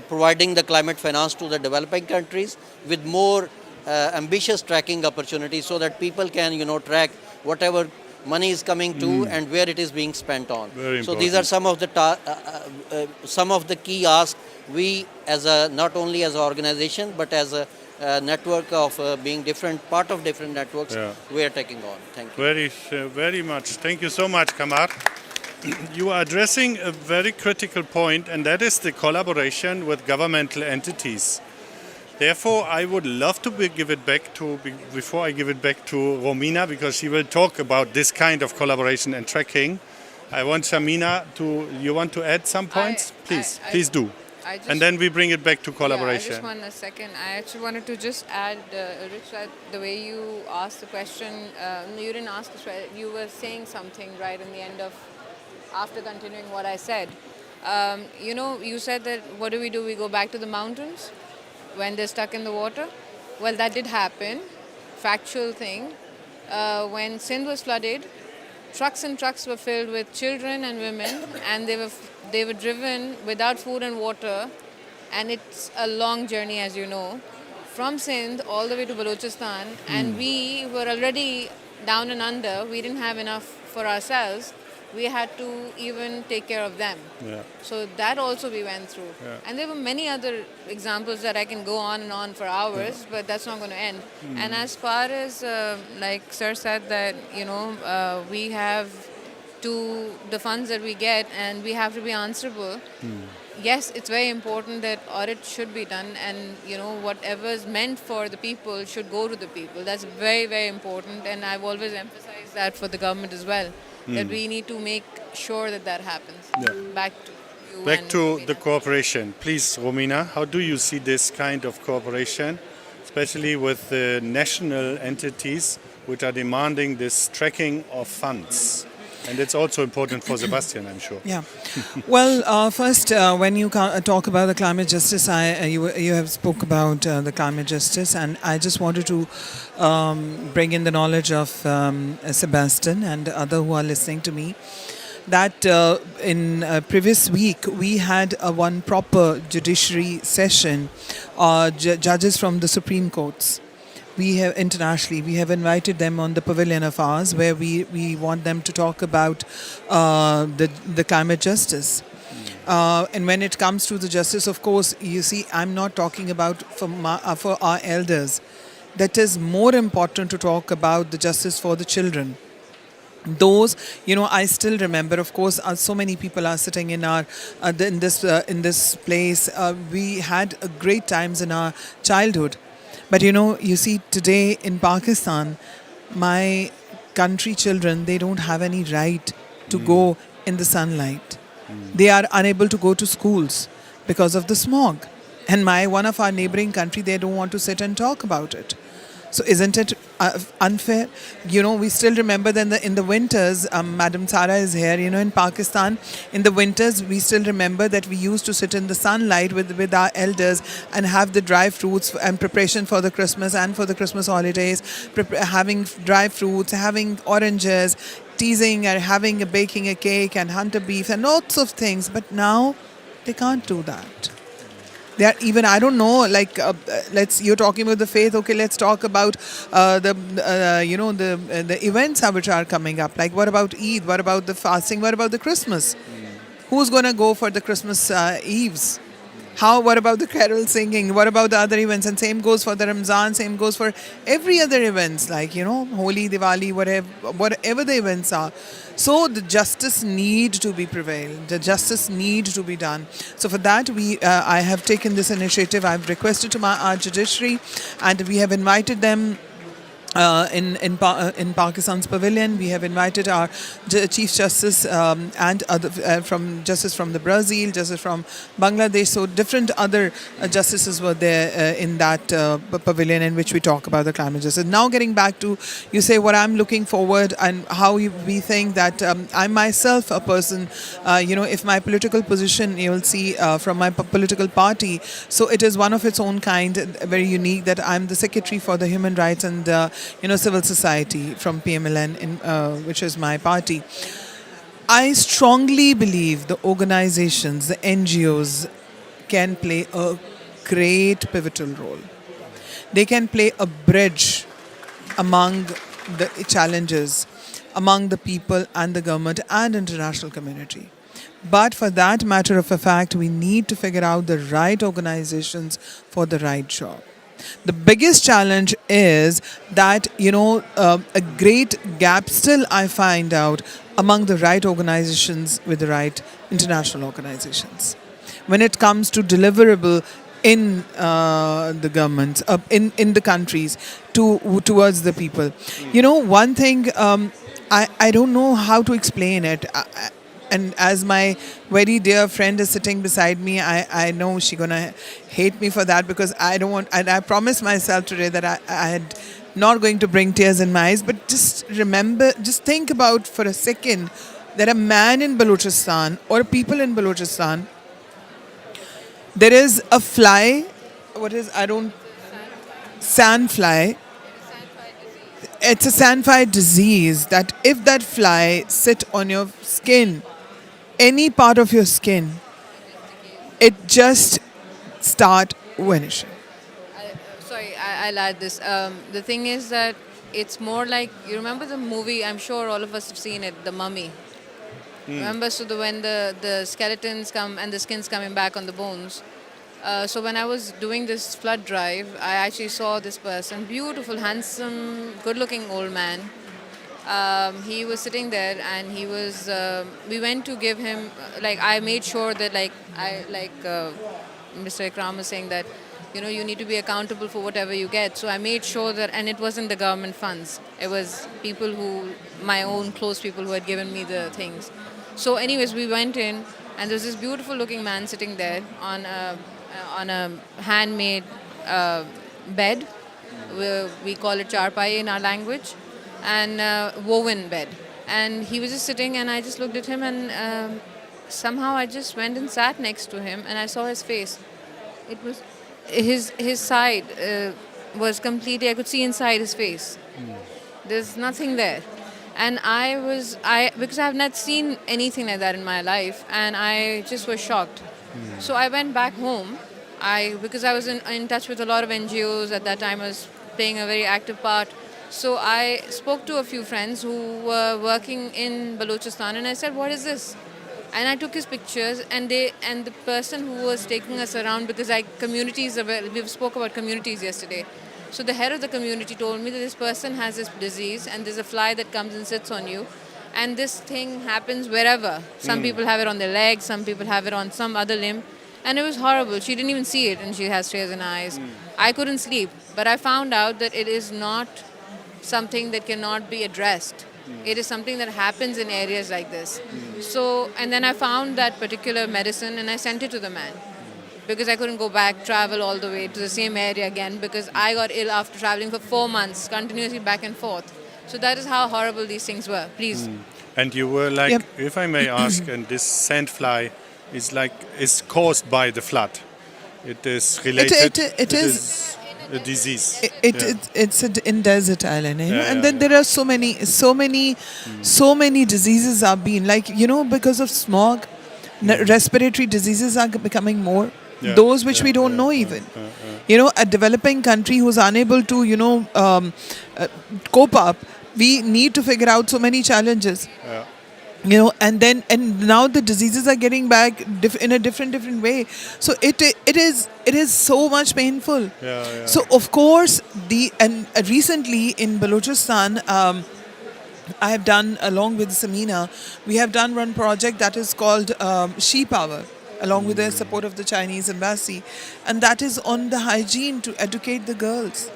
providing the climate finance to the developing countries with more ambitious tracking opportunities, so that people can track whatever money is coming to and where it is being spent on. So these are some of the key asks we as a not only as an organization but as a network of being part of different networks we are taking on. Thank you. Very much. Thank you so much, Qamar. You are addressing a very critical point, and that is the collaboration with governmental entities. Therefore, I would love to before I give it back to Romina, because she will talk about this kind of collaboration and tracking. I want Samina you want to add some points? Please do. And then we bring it back to collaboration. I just want a second. I actually wanted to just add, Ulrich, that the way you asked the question, you didn't ask this, you were saying something right in the end of, after continuing what I said. You said that what do? We go back to the mountains when they're stuck in the water? Well, that did happen. Factual thing. When Sindh was flooded, trucks and trucks were filled with children and women, and they were driven without food and water, and it's a long journey, as you know, from Sindh all the way to Balochistan, and we were already down and under. We didn't have enough for ourselves. We had to even take care of them. So that also we went through. And there were many other examples that I can go on and on for hours, but that's not going to end. And as far as, like Sir said, that, we have the funds that we get and we have to be answerable. Yes, it's very important that audit should be done, and whatever is meant for the people should go to the people. That's very, very important, and I've always emphasized that for the government as well. That we need to make sure that happens. Back to you. Back to the cooperation. Please, Romina, how do you see this kind of cooperation, especially with the national entities which are demanding this tracking of funds? And it's also important for Sebastian, I'm sure. Yeah. Well, first, when you talk about the climate justice, you have spoke about the climate justice, and I just wanted to bring in the knowledge of Sebastian and other who are listening to me, that in previous week we had one proper judiciary session, judges from the Supreme Courts. We have internationally, we have invited them on the Pavilion of ours, where we want them to talk about the climate justice. And when it comes to the justice, of course, you see, I'm not talking about for our elders. That is more important to talk about the justice for the children. Those, I still remember, of course, so many people are sitting in our in this place. We had great times in our childhood, but you see, today in Pakistan, my country children, they don't have any right to go in the sunlight. They are unable to go to schools because of the smog. And one of our neighboring country, they don't want to sit and talk about it. So isn't it unfair? We still remember that in the winters, Madam Sara is here, in Pakistan, in the winters, we still remember that we used to sit in the sunlight with our elders and have the dry fruits and preparation for the Christmas and for the Christmas holidays, having dry fruits, having oranges, teasing and baking a cake and hunter beef and lots of things. But now they can't do that. They are even, I don't know, like you're talking about the faith. Okay, let's talk about the events which are coming up. Like, what about Eid? What about the fasting? What about the Christmas? Who's gonna go for the Christmas Eves? What about the carol singing? What about the other events? And same goes for the Ramzan, same goes for every other events, like, Holi, Diwali, whatever the events are. So the justice need to be prevailed. The justice need to be done. So for that, I have taken this initiative. I've requested to our judiciary, and we have invited them in Pakistan's Pavilion. We have invited our Chief Justice and other Justice from the Brazil, Justice from Bangladesh. So different other justices were there in that pavilion in which we talk about the climate justice. Now getting back to, you say, what I'm looking forward and how we think that I'm myself a person, if my political position, you'll see from my political party, so it is one of its own kind, very unique, that I'm the Secretary for the Human Rights and civil society from PMLN, which is my party. I strongly believe the organizations, the NGOs, can play a great pivotal role. They can play a bridge among the challenges, among the people and the government and international community. But for that matter of a fact, we need to figure out the right organizations for the right job. The biggest challenge is that, a great gap still I find out among the right organizations with the right international organizations. When it comes to deliverable in the governments, in the countries, towards the people. One thing, I don't know how to explain it. And as my very dear friend is sitting beside me, I know she's going to hate me for that, because I don't want, and I promised myself today that I had not going to bring tears in my eyes. But just think about for a second that a man in Balochistan or people in Balochistan, there is a fly, sandfly. It's a sandfly disease that if that fly sit on your skin, any part of your skin, it just start vanishing. I'll add this. The thing is that it's more like, you remember the movie, I'm sure all of us have seen it, The Mummy. Remember, so when the skeletons come and the skin's coming back on the bones. So when I was doing this flood drive, I actually saw this person, beautiful, handsome, good-looking old man. He was sitting there, and he was. We went to give him. I made sure that, Mr. Ikram was saying that, you need to be accountable for whatever you get. So I made sure that, and it wasn't the government funds. It was people my own close people who had given me the things. So, anyways, we went in, and there was this beautiful-looking man sitting there on a handmade bed. We call it charpai in our language. And woven bed. And he was just sitting, and I just looked at him, and somehow I just went and sat next to him, and I saw his face. It was his side was completely, I could see inside his face. There's nothing there. And because I've not seen anything like that in my life, and I just was shocked. So I went back home. Because I was in touch with a lot of NGOs at that time, I was playing a very active part. So I spoke to a few friends who were working in Balochistan, and I said, what is this? And I took his pictures, and the person who was taking us around, because we spoke about communities yesterday. So the head of the community told me that this person has this disease, and there's a fly that comes and sits on you, and this thing happens wherever. Some people have it on their legs, some people have it on some other limb, and it was horrible. She didn't even see it, and she has tears in her eyes. I couldn't sleep, but I found out that it is not something that cannot be addressed. It is something that happens in areas like this. So, and then I found that particular medicine and I sent it to the man, because I couldn't go back, travel all the way to the same area again, because I got ill after traveling for 4 months, continuously back and forth. So that is how horrible these things were. Please. And you were like, if I may ask, and this sandfly is caused by the flood. It is related. It is a disease. It's in desert island, and then there are so many diseases are being, like, because of smog, respiratory diseases are becoming more. Those which we don't know even. A developing country who's unable to cope up. We need to figure out so many challenges. And now the diseases are getting back in a different way. So it is so much painful. So of course recently in Balochistan, I have done, along with Samina, we have done one project that is called She Power, along with the support of the Chinese embassy, and that is on the hygiene to educate the girls.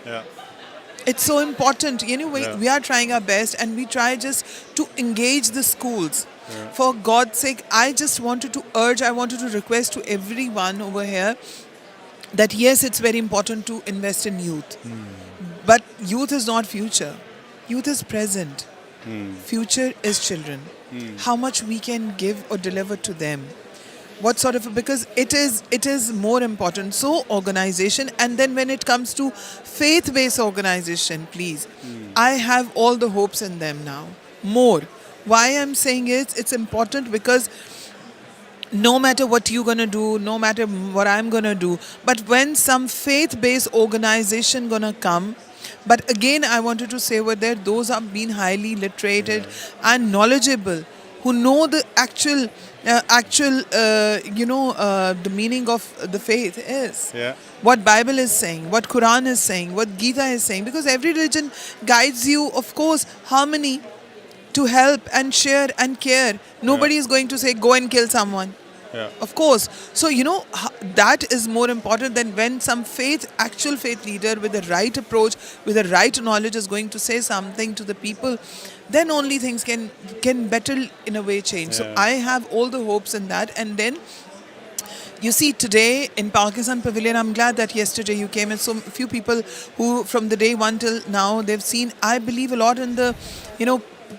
It's so important. We are trying our best, and we try just to engage the schools. For God's sake, I wanted to request to everyone over here that yes, it's very important to invest in youth. But youth is not future. Youth is present. Future is children. How much we can give or deliver to them. Because it is more important. So organization, and then when it comes to faith-based organization, please, I have all the hopes in them now. More. Why I'm saying it's important because no matter what you're going to do, no matter what I'm going to do, but when some faith-based organization going to come, but again, I wanted to say over there, those are being highly literated and knowledgeable, who know the actual the meaning of the faith is. What Bible is saying, what Quran is saying, what Gita is saying. Because every religion guides you, of course, harmony, to help and share and care. Nobody is going to say, go and kill someone. Of course. So, that is more important than when some actual faith leader with the right approach, with the right knowledge is going to say something to the people. Then only things can better in a way change. So I have all the hopes in that. And then you see today in Pakistan Pavilion, I'm glad that yesterday you came, and so few people who from the day one till now, they've seen, I believe a lot in the,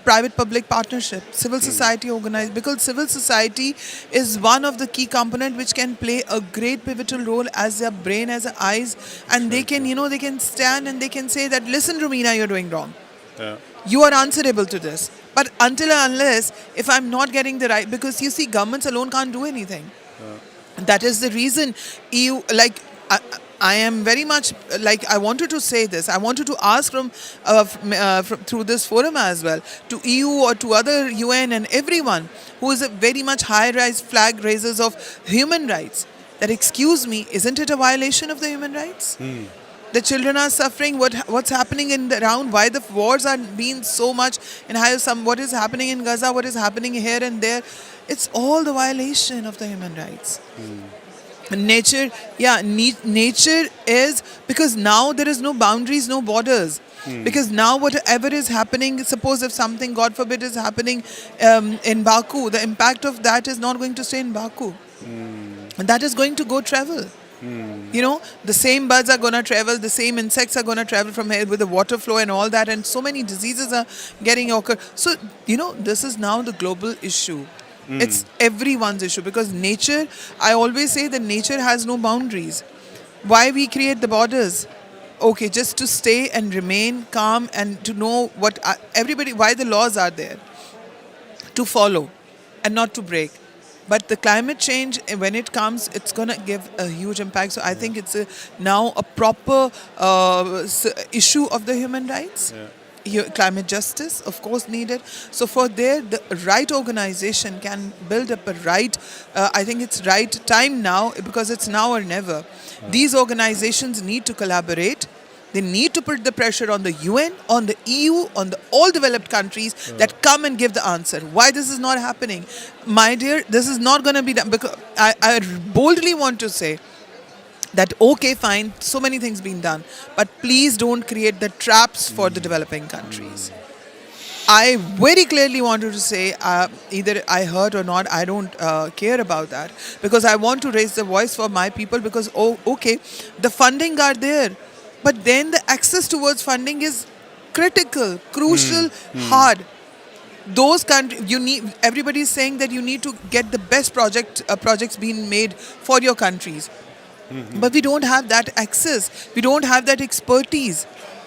private-public partnership, civil society organized, because civil society is one of the key components which can play a great pivotal role as their brain, as their eyes, and they can, they can stand and they can say that, listen, Romina, you're doing wrong. You are answerable to this. But until and unless, if I'm not getting the right, because you see, governments alone can't do anything. That is the reason EU, I am very much, I wanted to say this. I wanted to ask from through this forum as well, to EU or to other UN and everyone who is a very much high-rise flag raisers of human rights, that, excuse me, isn't it a violation of the human rights? The children are suffering. What's happening around? Why the wars are being so much? And what is happening in Gaza? What is happening here and there? It's all the violation of the human rights. Nature is, because now there is no boundaries, no borders. Because now whatever is happening, suppose if something, God forbid, is happening in Baku, the impact of that is not going to stay in Baku. And that is going to go travel. The same birds are going to travel, the same insects are going to travel from here with the water flow and all that, and so many diseases are getting occurred. So, this is now the global issue. It's everyone's issue, because nature, I always say that nature has no boundaries. Why we create the borders? Okay, just to stay and remain calm and to know why the laws are there. To follow and not to break. But the climate change, when it comes, it's going to give a huge impact. So I think it's now a proper issue of the human rights. climate justice, of course, needed. So for there, the right organization can build up a right, I think it's right time now, because it's now or never. These organizations need to collaborate. They need to put the pressure on the UN, on the EU, on the all developed countries that come and give the answer. Why this is not happening? My dear, this is not going to be done. Because I boldly want to say that, okay, fine, so many things being done, but please don't create the traps for the developing countries. I very clearly wanted to say, either I heard or not, I don't care about that, because I want to raise the voice for my people, because, okay, the funding are there, but then the access towards funding is critical, crucial, hard. Those countries, everybody is saying that you need to get the best projects being made for your countries. But we don't have that access. We don't have that expertise.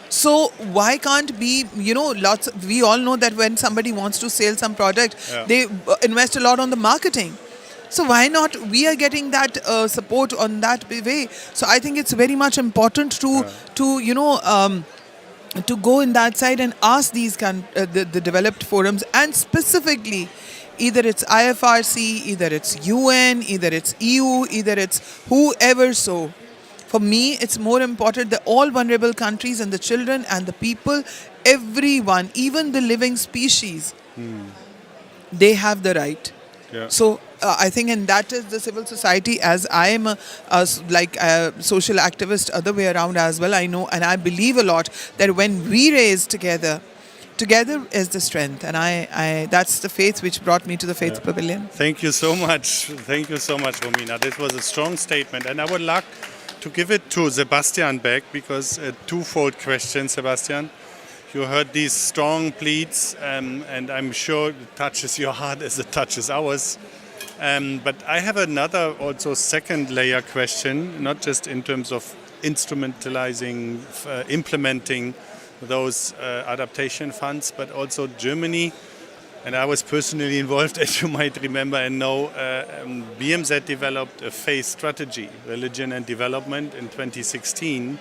So why can't be, we all know that when somebody wants to sell some product, they invest a lot on the marketing. So why not? We are getting that support on that way. So I think it's very much important to go in that side and ask these the developed forums, and specifically, either it's IFRC, either it's UN, either it's EU, either it's whoever. So for me, it's more important that all vulnerable countries and the children and the people, everyone, even the living species, they have the right. Yeah. So I think, and that is the civil society, as I am a social activist, other way around as well. I know, and I believe a lot that when we raise together is the strength. And I that's the faith which brought me to the Faith Pavilion. Thank you so much. Thank you so much, Romina. This was a strong statement. And I would like to give it to Sebastian back, because a twofold question, Sebastian. You heard these strong pleads, and I'm sure it touches your heart as it touches ours. But I have another also second layer question, not just in terms of instrumentalizing, implementing those adaptation funds, but also Germany. And I was personally involved, as you might remember and know. BMZ developed a faith strategy, religion and development, in 2016.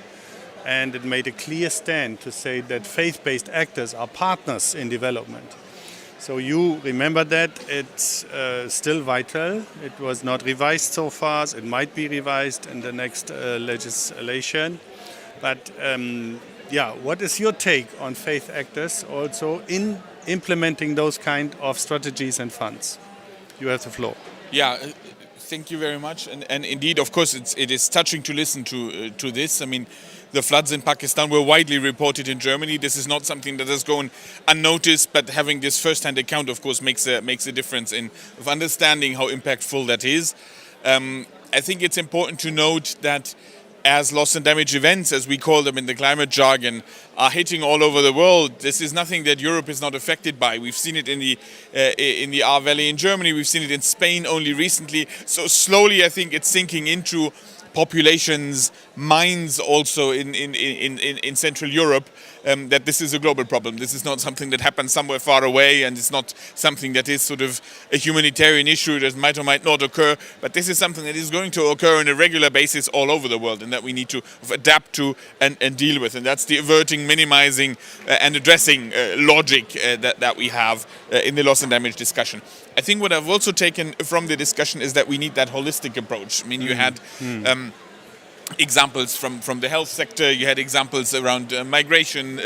And it made a clear stand to say that faith-based actors are partners in development. So you remember that. It's still vital. It was not revised so far. It might be revised in the next legislation. But what is your take on faith actors also in implementing those kind of strategies and funds? You have the floor. Yeah. Thank you very much. And indeed, of course, it is touching to listen to this. I mean, the floods in Pakistan were widely reported in Germany. This is not something that has gone unnoticed, but having this first-hand account, of course, makes a difference of understanding how impactful that is. I think it's important to note that as loss and damage events, as we call them in the climate jargon, are hitting all over the world, this is nothing that Europe is not affected by. We've seen it in the Ahr Valley in Germany. We've seen it in Spain only recently. So slowly, I think it's sinking into populations' minds also in Central Europe, that this is a global problem. This is not something that happens somewhere far away, and it's not something that is sort of a humanitarian issue that might or might not occur, but this is something that is going to occur on a regular basis all over the world, and that we need to adapt to and deal with. And that's the averting, minimizing and addressing logic that we have in the loss and damage discussion. I think what I've also taken from the discussion is that we need that holistic approach. I mean, you had examples from the health sector, you had examples around migration,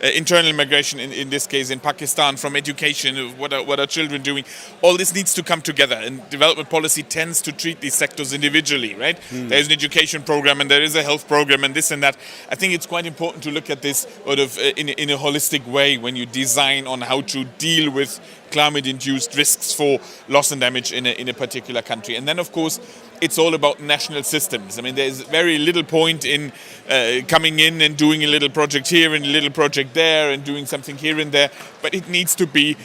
internal migration in this case in Pakistan, from education, what are children doing. All this needs to come together, and development policy tends to treat these sectors individually, right? There's an education program and there is a health program and this and that. I think it's quite important to look at this sort of in a holistic way when you design on how to deal with climate-induced risks for loss and damage in a particular country. And then, of course, it's all about national systems. I mean, there's very little point in coming in and doing a little project here and a little project there and doing something here and there, but it needs to be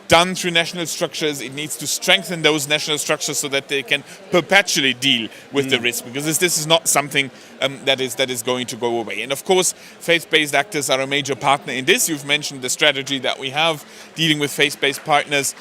done through national structures. It needs to strengthen those national structures so that they can perpetually deal with the risk, because this is not something that is going to go away. And of course, faith-based actors are a major partner in this. You've mentioned the strategy that we have dealing with faith-based partners.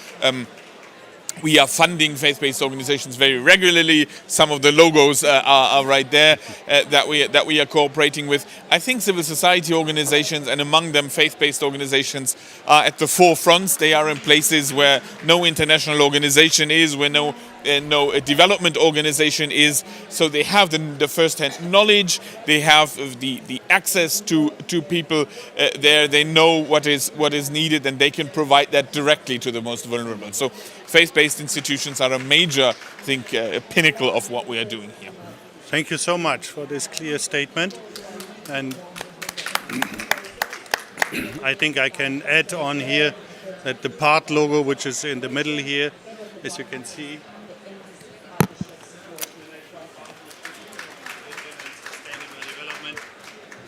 We are funding faith-based organizations very regularly. Some of the logos are right there that we are cooperating with. I think civil society organizations, and among them faith-based organizations, are at the forefront. They are in places where no international organization is, where no development organization is. So they have the first-hand knowledge. They have the access to people there. They know what is needed, and they can provide that directly to the most vulnerable. So faith-based institutions are a major, I think, pinnacle of what we are doing here. Thank you so much for this clear statement. And I think I can add on here that the part logo, which is in the middle here, as you can see,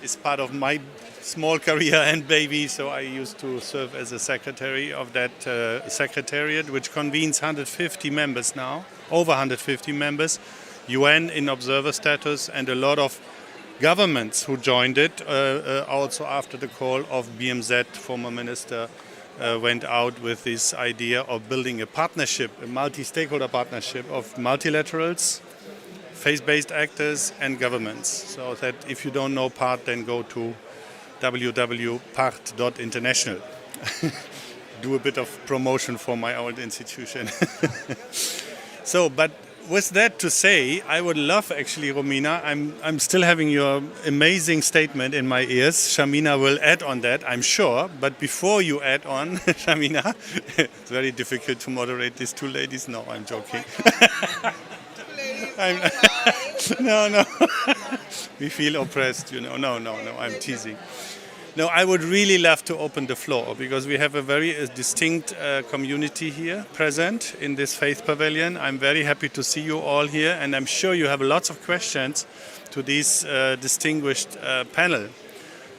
is part of my small career and baby, so I used to serve as a secretary of that secretariat, which convenes 150 members now, over 150 members, UN in observer status, and a lot of governments who joined it, also after the call of BMZ, former minister, went out with this idea of building a partnership, a multi-stakeholder partnership of multilaterals, faith-based actors and governments. So that if you don't know PART, then go to www.part.international. Do a bit of promotion for my old institution. So, but with that to say, I would love actually, Romina, I'm still having your amazing statement in my ears. Samina will add on that, I'm sure. But before you add on, Samina, it's very difficult to moderate these two ladies. No, I'm joking. No. We feel oppressed, you know. No, I'm teasing. No, I would really love to open the floor because we have a very distinct community here present in this Faith Pavilion. I'm very happy to see you all here, and I'm sure you have lots of questions to this distinguished panel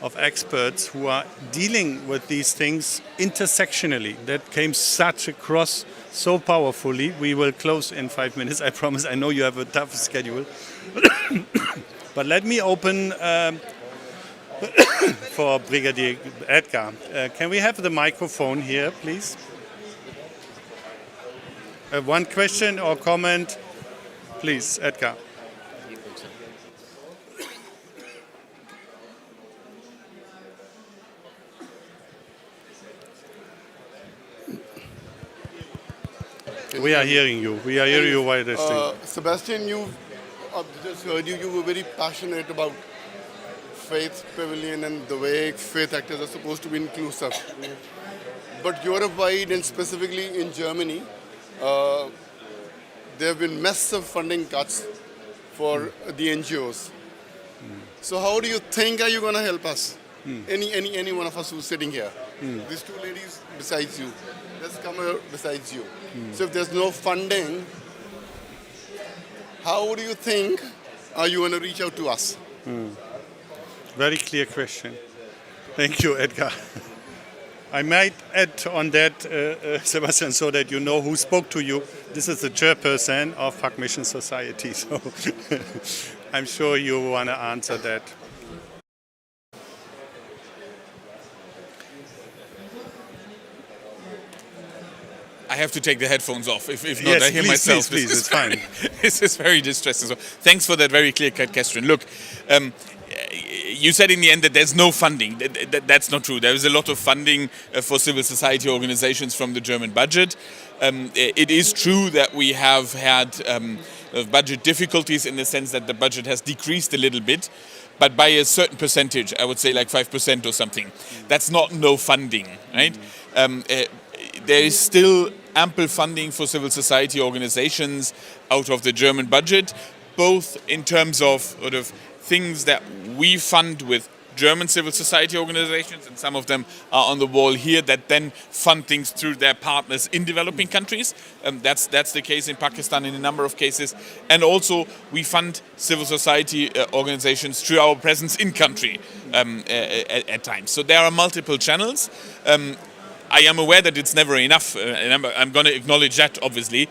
of experts who are dealing with these things intersectionally. That came such across so powerfully. We will close in 5 minutes, I promise. I know you have a tough schedule. But let me open for Brigadier Edgar. Can we have the microphone here, please? One question or comment, please, Edgar. We are hearing you. We are hearing you while this thing. Sebastian, just heard you. You were very passionate about Faith Pavilion and the way faith actors are supposed to be inclusive. But Europe-wide and specifically in Germany, there have been massive funding cuts for the NGOs. So how do you think are you going to help us? Any one of us who's sitting here. These two ladies besides you. There's Qamar besides you. So if there's no funding, how do you think are you going to reach out to us? Very clear question. Thank you, Edgar. I might add on that, Sebastian, so that you know who spoke to you. This is the chairperson of Fuck Mission Society, so I'm sure you want to answer that. I have to take the headphones off. If not, Yes, I hear please, myself. please, it's fine. This is very distressing. So thanks for that very clear-cut question. Look, you said in the end that there's no funding. That's not true. There is a lot of funding for civil society organizations from the German budget. It is true that we have had budget difficulties in the sense that the budget has decreased a little bit, but by a certain percentage, I would say like 5% or something. That's not no funding, right? There is still ample funding for civil society organizations out of the German budget, both in terms of sort of things that we fund with German civil society organizations, and some of them are on the wall here that then fund things through their partners in developing countries. That's the case in Pakistan in a number of cases. And also we fund civil society organizations through our presence in country at times. So there are multiple channels. I am aware that it's never enough, and I'm going to acknowledge that, obviously.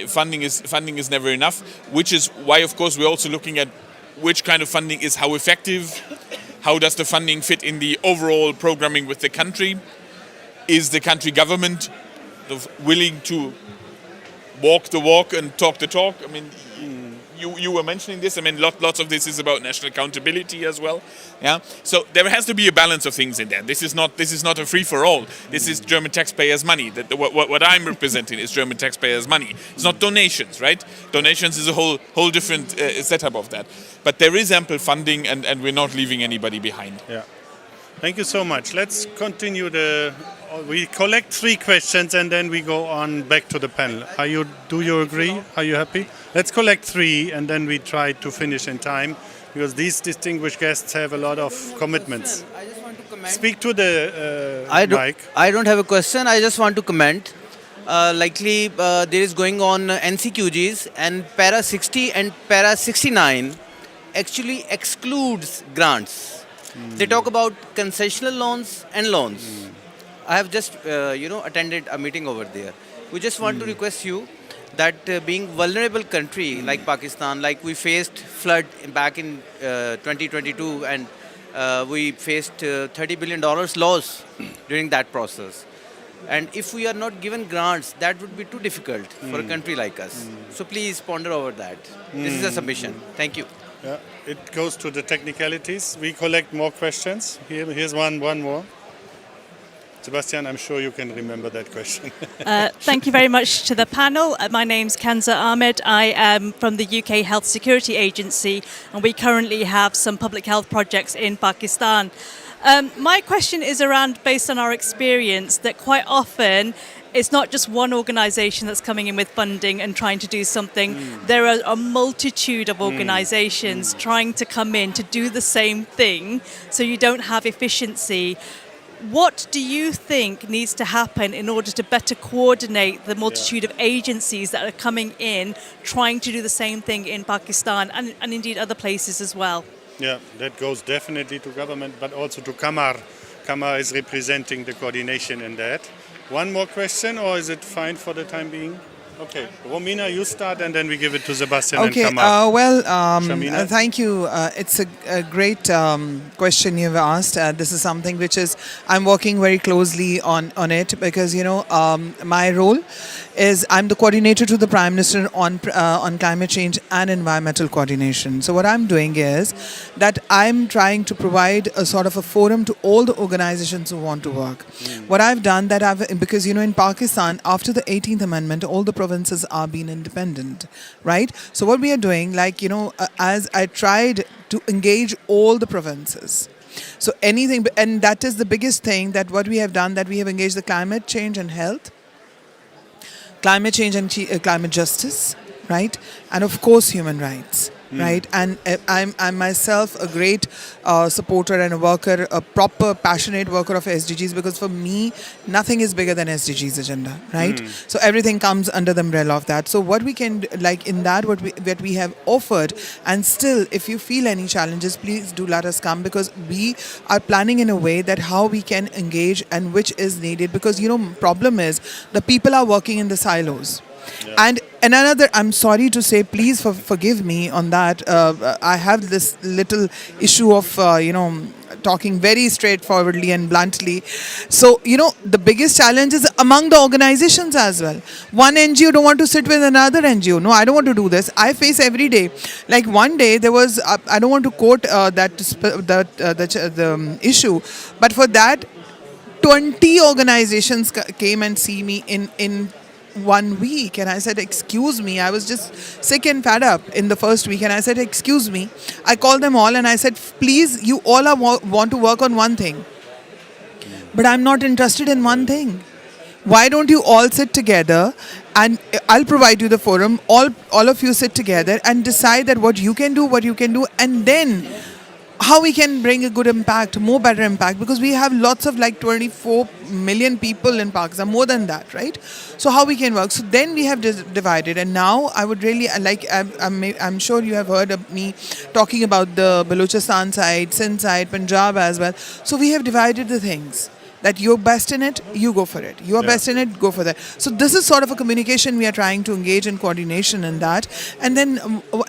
Funding is never enough, which is why, of course, we're also looking at which kind of funding is how effective, how does the funding fit in the overall programming with the country, is the country government willing to walk the walk and talk the talk. I mean, you were mentioning this. I mean, lots of this is about national accountability as well. Yeah. So there has to be a balance of things in there. This is not a free for all. This is German taxpayers' money. What I'm representing is German taxpayers' money. It's not donations, right? Donations is a whole different setup of that. But there is ample funding, and we're not leaving anybody behind. Yeah. Thank you so much. Let's continue we collect 3 questions and then we go on back to the panel. Do you agree? Are you happy? Let's collect 3 and then we try to finish in time because these distinguished guests have a lot of commitments. I just want to comment. Speak to the mic. I don't have a question. I just want to comment. Likely there is going on NCQGs and para 60 and para 69 actually excludes grants. They talk about concessional loans and loans. I have just attended a meeting over there. We just want to request you that being vulnerable country like Pakistan, like we faced flood back in 2022 and we faced $30 billion loss during that process. And if we are not given grants, that would be too difficult for a country like us. So please ponder over that. This is a submission. Thank you. Yeah, it goes to the technicalities. We collect more questions. Here's one more. Sebastian, I'm sure you can remember that question. Thank you very much to the panel. My name's Kanza Ahmed. I am from the UK Health Security Agency, and we currently have some public health projects in Pakistan. My question is based on our experience, that quite often it's not just one organisation that's coming in with funding and trying to do something. There are a multitude of organisations trying to come in to do the same thing, so you don't have efficiency. What do you think needs to happen in order to better coordinate the multitude of agencies that are coming in, trying to do the same thing in Pakistan and indeed other places as well? Yeah, that goes definitely to government, but also to Qamar. Qamar is representing the coordination in that. One more question, or is it fine for the time being? Okay, Romina, you start, and then we give it to Sebastian and Qamar. Thank you. It's a great question you've asked. This is something which I'm working very closely on it because, my role is I'm the coordinator to the Prime Minister on climate change and environmental coordination. So what I'm doing is that I'm trying to provide a sort of a forum to all the organizations who want to work. What I've done because in Pakistan, after the 18th Amendment, all the provinces are being independent, right? So what we are doing, as I tried to engage all the provinces. So anything, and that is the biggest thing, that what we have done, that we have engaged the climate change and health, climate change and climate justice, right? And of course, human rights, right? And I'm myself a great supporter and a worker, a proper, passionate worker of SDGs, because for me, nothing is bigger than SDGs agenda, right? So everything comes under the umbrella of that. So what we can, what we have offered, and still, if you feel any challenges, please do let us come, because we are planning in a way that how we can engage and which is needed, because, problem is the people are working in the silos. Yeah. And another, I'm sorry to say, please forgive me on that. I have this little issue of, talking very straightforwardly and bluntly. So, the biggest challenge is among the organizations as well. One NGO don't want to sit with another NGO. No, I don't want to do this. I face every day. Like one day there was, I don't want to quote the issue, but for that, 20 organizations came and see me in 1 week, and I said, excuse me, I was just sick and fed up in the first week, and I said, excuse me. I called them all and I said, please, you all want to work on one thing, but I'm not interested in one thing. Why don't you all sit together, and I'll provide you the forum, all of you sit together and decide that what you can do, and then how we can bring a good impact, more better impact, because we have lots of 24 million people in Pakistan, more than that, right? So how we can work. So then we have divided, and now I would really I'm sure you have heard of me talking about the Balochistan side, Sindh side, Punjab as well. So we have divided the things. That you're best in it, you go for it. You are best in it, go for that. So this is sort of a communication we are trying to engage in, coordination in that. And then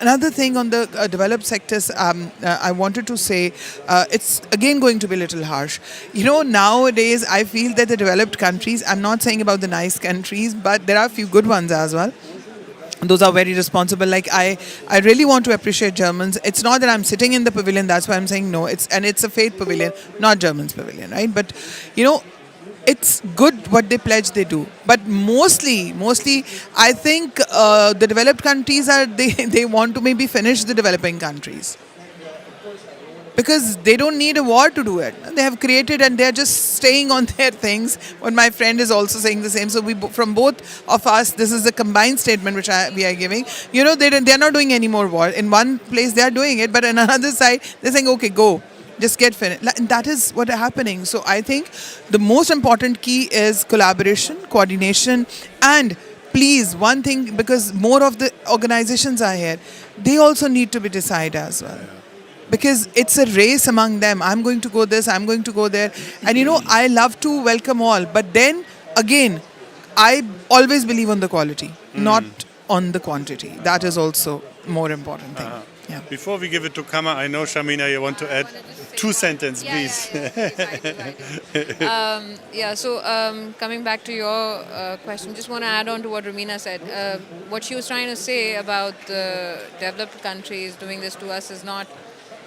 another thing on the developed sectors, I wanted to say, it's again going to be a little harsh. Nowadays I feel that the developed countries, I'm not saying about the nice countries, but there are a few good ones as well. those are very responsible. Like I really want to appreciate Germans. It's not that I'm sitting in the pavilion, that's why I'm saying no. It's a faith pavilion, not Germans pavilion, right? But you know, it's good what they pledge they do. But mostly, I think the developed countries are they want to maybe finish the developing countries, because they don't need a war to do it. They have created and they're just staying on their things. But my friend is also saying the same. So from both of us, this is a combined statement which we are giving. You know, they're not doing any more war. In one place they are doing it, but on another side they're saying, okay, go, just get finished. And that is what is happening. So I think the most important key is collaboration, coordination, and please, one thing, because more of the organizations are here, they also need to be decided as well. Because it's a race among them. I'm going to go this, I'm going to go there. And you know, I love to welcome all. But then, again, I always believe on the quality, not on the quantity. That is also more important thing. Yeah. Before we give it to Qamar, I know, Samina, you want to add two sentences, please. So coming back to your question, just want to add on to what Romina said. What she was trying to say about the developed countries doing this to us is not,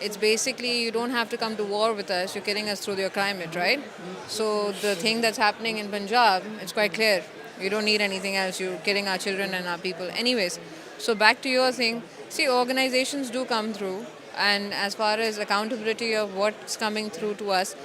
it's basically you don't have to come to war with us, you're killing us through your climate, right? So the thing that's happening in Punjab, it's quite clear. You don't need anything else, you're killing our children and our people. Anyways, so back to your thing, see, organizations do come through, and as far as accountability of what's coming through to us,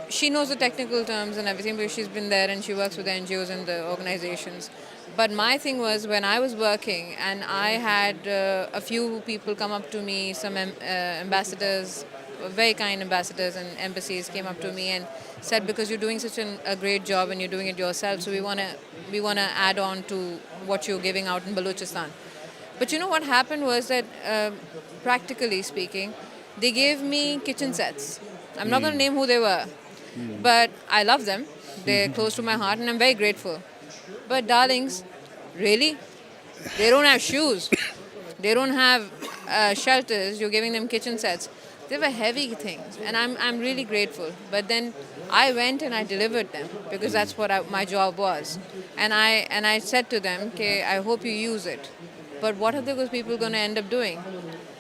she knows the technical terms and everything because she's been there and she works with the NGOs and the organizations. But my thing was when I was working and I had a few people come up to me, some ambassadors, very kind ambassadors and embassies came up to me and said, because you're doing such a great job and you're doing it yourself, so we want to add on to what you're giving out in Balochistan. But you know what happened was that, practically speaking, they gave me kitchen sets. I'm not going to name who they were, but I love them. They're close to my heart and I'm very grateful. But darlings, really? They don't have shoes. They don't have shelters. You're giving them kitchen sets. They were heavy things and I'm really grateful. But then I went and I delivered them because that's what my job was. And I said to them, okay, I hope you use it. But what are those people going to end up doing?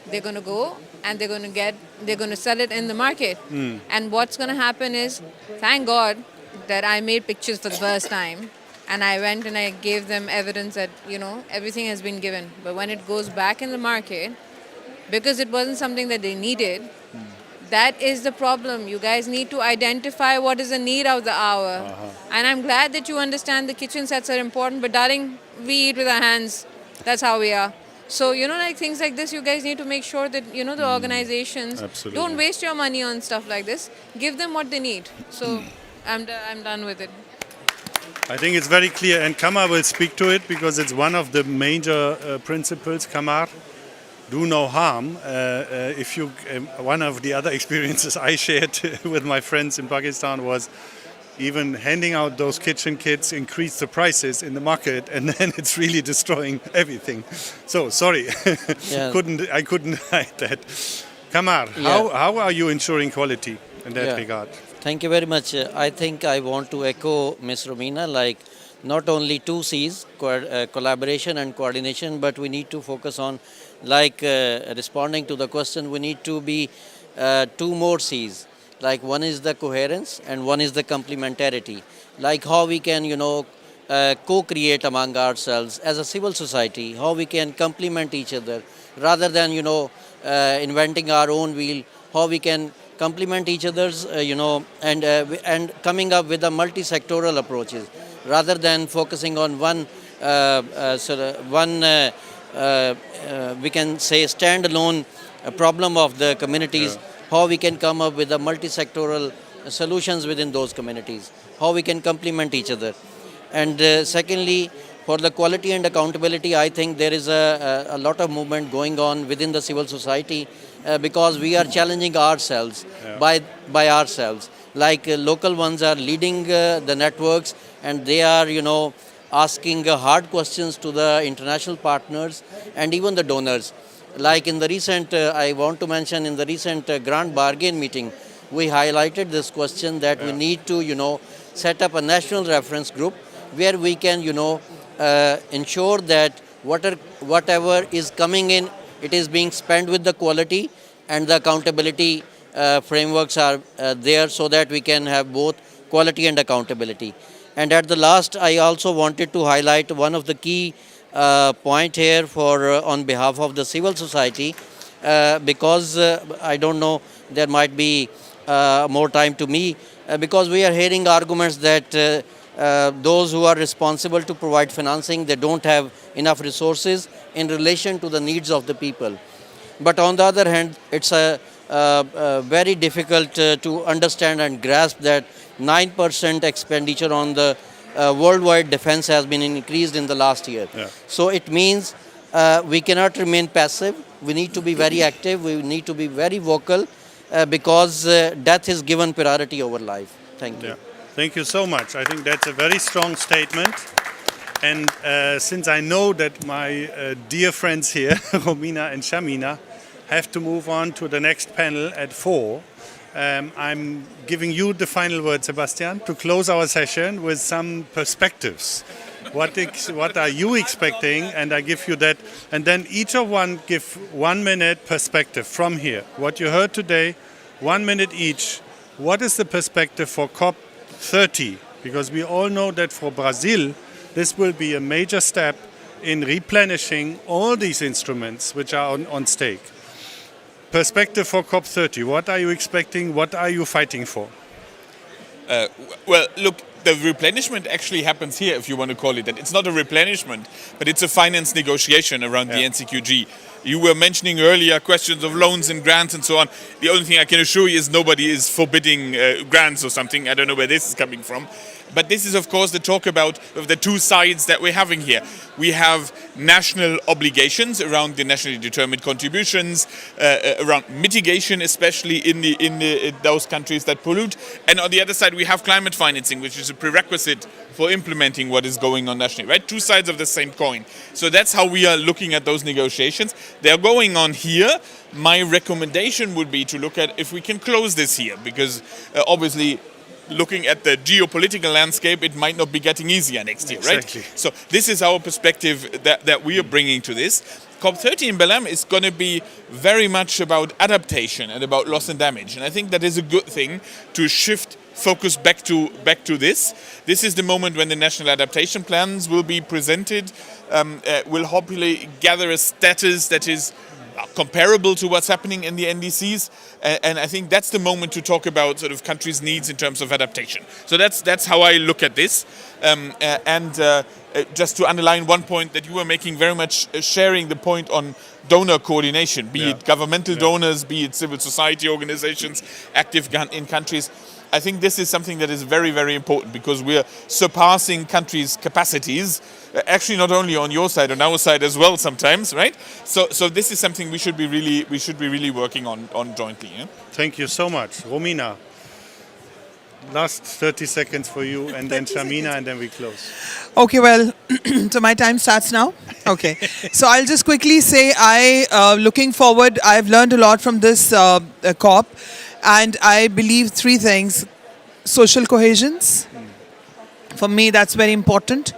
They're going to go and they're going to sell it in the market. And what's going to happen is, thank God that I made pictures for the first time. And I went and I gave them evidence that, you know, everything has been given. But when it goes back in the market, because it wasn't something that they needed, that is the problem. You guys need to identify what is the need of the hour. And I'm glad that you understand the kitchen sets are important. But darling, we eat with our hands. That's how we are. So, you know, like things like this, you guys need to make sure that, you know, the organizations don't waste your money on stuff like this. Give them what they need. So I'm done with it. I think it's very clear, and Qamar will speak to it because it's one of the major principles. Qamar, do no harm. One of the other experiences I shared with my friends in Pakistan was even handing out those kitchen kits increase the prices in the market, and then it's really destroying everything. So sorry, I couldn't hide that. Qamar, how are you ensuring quality in that regard? Thank you very much. I think I want to echo Ms. Romina, like not only two C's, collaboration and coordination, but we need to focus on, like responding to the question, we need to be two more C's. Like one is the coherence and one is the complementarity. Like how we can, you know, co-create among ourselves as a civil society, how we can complement each other rather than, you know, inventing our own wheel, how we can complement each other's, you know, and coming up with a multi-sectoral approaches rather than focusing on one, we can say, standalone problem of the communities, how we can come up with a multi-sectoral solutions within those communities, how we can complement each other. And secondly, for the quality and accountability, I think there is a lot of movement going on within the civil society because we are challenging ourselves by ourselves. Like local ones are leading the networks and they are, you know, asking hard questions to the international partners and even the donors. Like in the recent, I want to mention in the recent Grand Bargain meeting, we highlighted this question that we need to, you know, set up a national reference group where we can, you know, ensure that whatever is coming in, it is being spent with the quality, and the accountability frameworks are there so that we can have both quality and accountability. And at the last, I also wanted to highlight one of the key point here for on behalf of the civil society, because I don't know, there might be more time to me, because we are hearing arguments that those who are responsible to provide financing, they don't have enough resources in relation to the needs of the people. But on the other hand, it's very difficult to understand and grasp that 9% expenditure on the worldwide defense has been increased in the last year. Yeah. So it means we cannot remain passive. We need to be very active. We need to be very vocal, because death is given priority over life. Thank you. Yeah. Thank you so much. I think that's a very strong statement. And since I know that my dear friends here, Romina and Samina, have to move on to the next panel at 4, I'm giving you the final word, Sebastian, to close our session with some perspectives. What are you expecting? And I give you that. And then each of one give 1 minute perspective from here. What you heard today, 1 minute each. What is the perspective for COP30? Because we all know that for Brazil, this will be a major step in replenishing all these instruments which are on stake. Perspective for COP30. What are you expecting? What are you fighting for? Well, look, the replenishment actually happens here, if you want to call it that. It's not a replenishment, but it's a finance negotiation around the NCQG. You were mentioning earlier questions of loans and grants and so on. The only thing I can assure you is nobody is forbidding grants or something. I don't know where this is coming from. But this is, of course, the talk about of the two sides that we're having here. We have national obligations around the nationally determined contributions, around mitigation, especially in those countries that pollute. And on the other side, we have climate financing, which is a prerequisite for implementing what is going on nationally, right? Two sides of the same coin. So that's how we are looking at those negotiations. They're going on here. My recommendation would be to look at if we can close this here, because obviously, looking at the geopolitical landscape, it might not be getting easier next year, Exactly. right? So this is our perspective that we are bringing to this. COP30 in Belém is going to be very much about adaptation and about loss and damage. And I think that is a good thing to shift focus back to this. This is the moment when the national adaptation plans will be presented, will hopefully gather a status that is comparable to what's happening in the NDCs, and I think that's the moment to talk about sort of countries' needs in terms of adaptation. So that's how I look at this. Just to underline one point that you were making, very much sharing the point on donor coordination, be it governmental donors, be it civil society organizations active in countries. I think this is something that is very, very important, because we're surpassing countries' capacities, actually not only on your side, on our side as well sometimes, right? So this is something we should be really working on jointly. Yeah? Thank you so much. Romina, last 30 seconds for you, and then Samina, and then we close. Okay, well, so my time starts now. Okay, so I'll just quickly say looking forward, I've learned a lot from this COP, and I believe 3 things. Social cohesions, for me that's very important.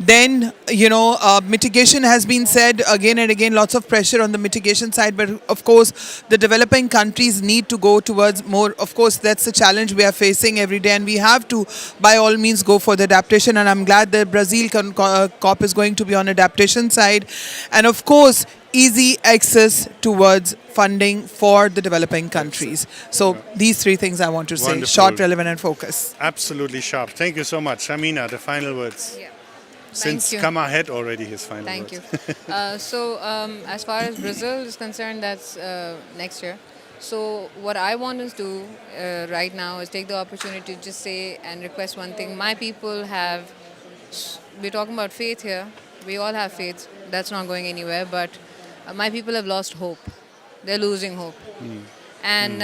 Then, mitigation has been said again and again, lots of pressure on the mitigation side, but of course the developing countries need to go towards more. Of course, that's the challenge we are facing every day, and we have to by all means go for the adaptation, and I'm glad that Brazil COP is going to be on adaptation side, and of course easy access towards funding for the developing countries. So these 3 things I want to say: Wonderful. Short, relevant and focus. Absolutely sharp. Thank you so much. Samina, the final words. Yeah. Since Thank you. Qamar had already his final Thank words. you. As far as Brazil is concerned, that's next year. So what I want to do right now is take the opportunity to just say and request one thing. My people we're talking about faith here. We all have faith. That's not going anywhere. But my people have lost hope. They're losing hope. And,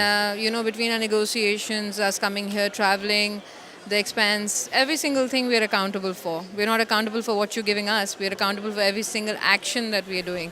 between our negotiations, us coming here, traveling, the expense, every single thing we are accountable for. We're not accountable for what you're giving us. We're accountable for every single action that we are doing.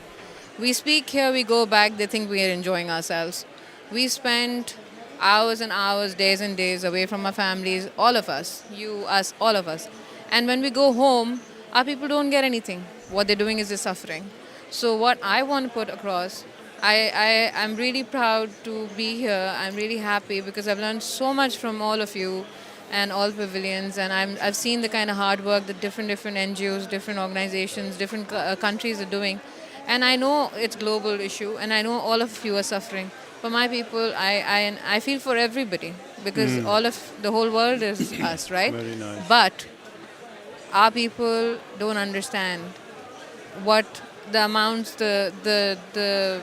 We speak here, we go back, they think we are enjoying ourselves. We spend hours and hours, days and days away from our families, all of us, you, us, all of us. And when we go home, our people don't get anything. what they're doing is they're suffering. So what I want to put across, I'm really proud to be here. I'm really happy because I've learned so much from all of you and all pavilions, and I've seen the kind of hard work that different NGOs, different organizations, different countries are doing. And I know it's global issue, and I know all of you are suffering. For my people, I feel for everybody because all of the whole world is us, right? Very nice. But our people don't understand what the amounts, the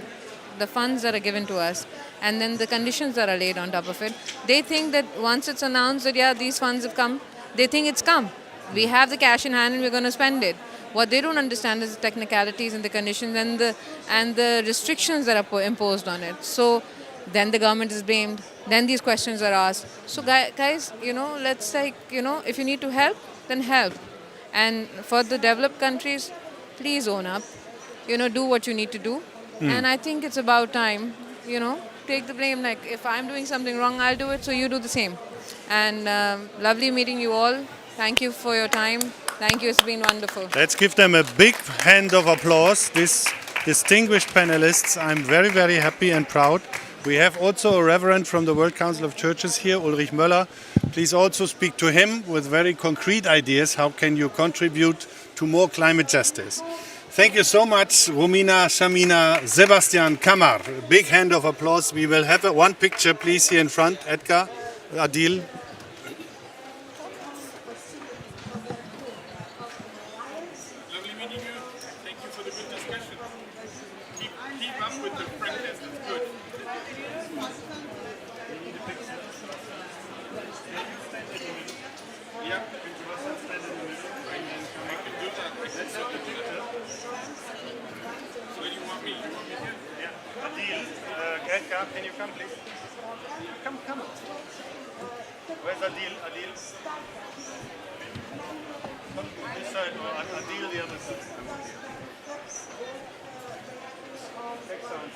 funds that are given to us, and then the conditions that are laid on top of it. They think that once it's announced that, yeah, these funds have come, they think it's come. We have the cash in hand and we're going to spend it. What they don't understand is the technicalities and the conditions and the restrictions that are imposed on it. So then the government is blamed. Then these questions are asked. So guys, let's if you need to help, then help. And for the developed countries, please own up. Do what you need to do. And I think it's about time, take the blame. Like if I'm doing something wrong, I'll do it, so you do the same. And lovely meeting you all. Thank you for your time. Thank you, it's been wonderful. Let's give them a big hand of applause, these distinguished panelists. I'm very, very happy and proud. We have also a reverend from the World Council of Churches here, Ulrich Möller. Please also speak to him with very concrete ideas. How can you contribute to more climate justice? Thank you so much, Romina, Samina, Sebastian, Qamar. A big hand of applause. We will have one picture, please, here in front. Edgar, Adil. Lovely meeting you. Thank you for the good discussion. Keep up with the frankness. It's good. Yeah. Where do you want me? You want me here? Yeah. Adil, Edgar, can you come, please? Come. Where's Adil? Adil? Come this side, or Adil the other side. Excellent.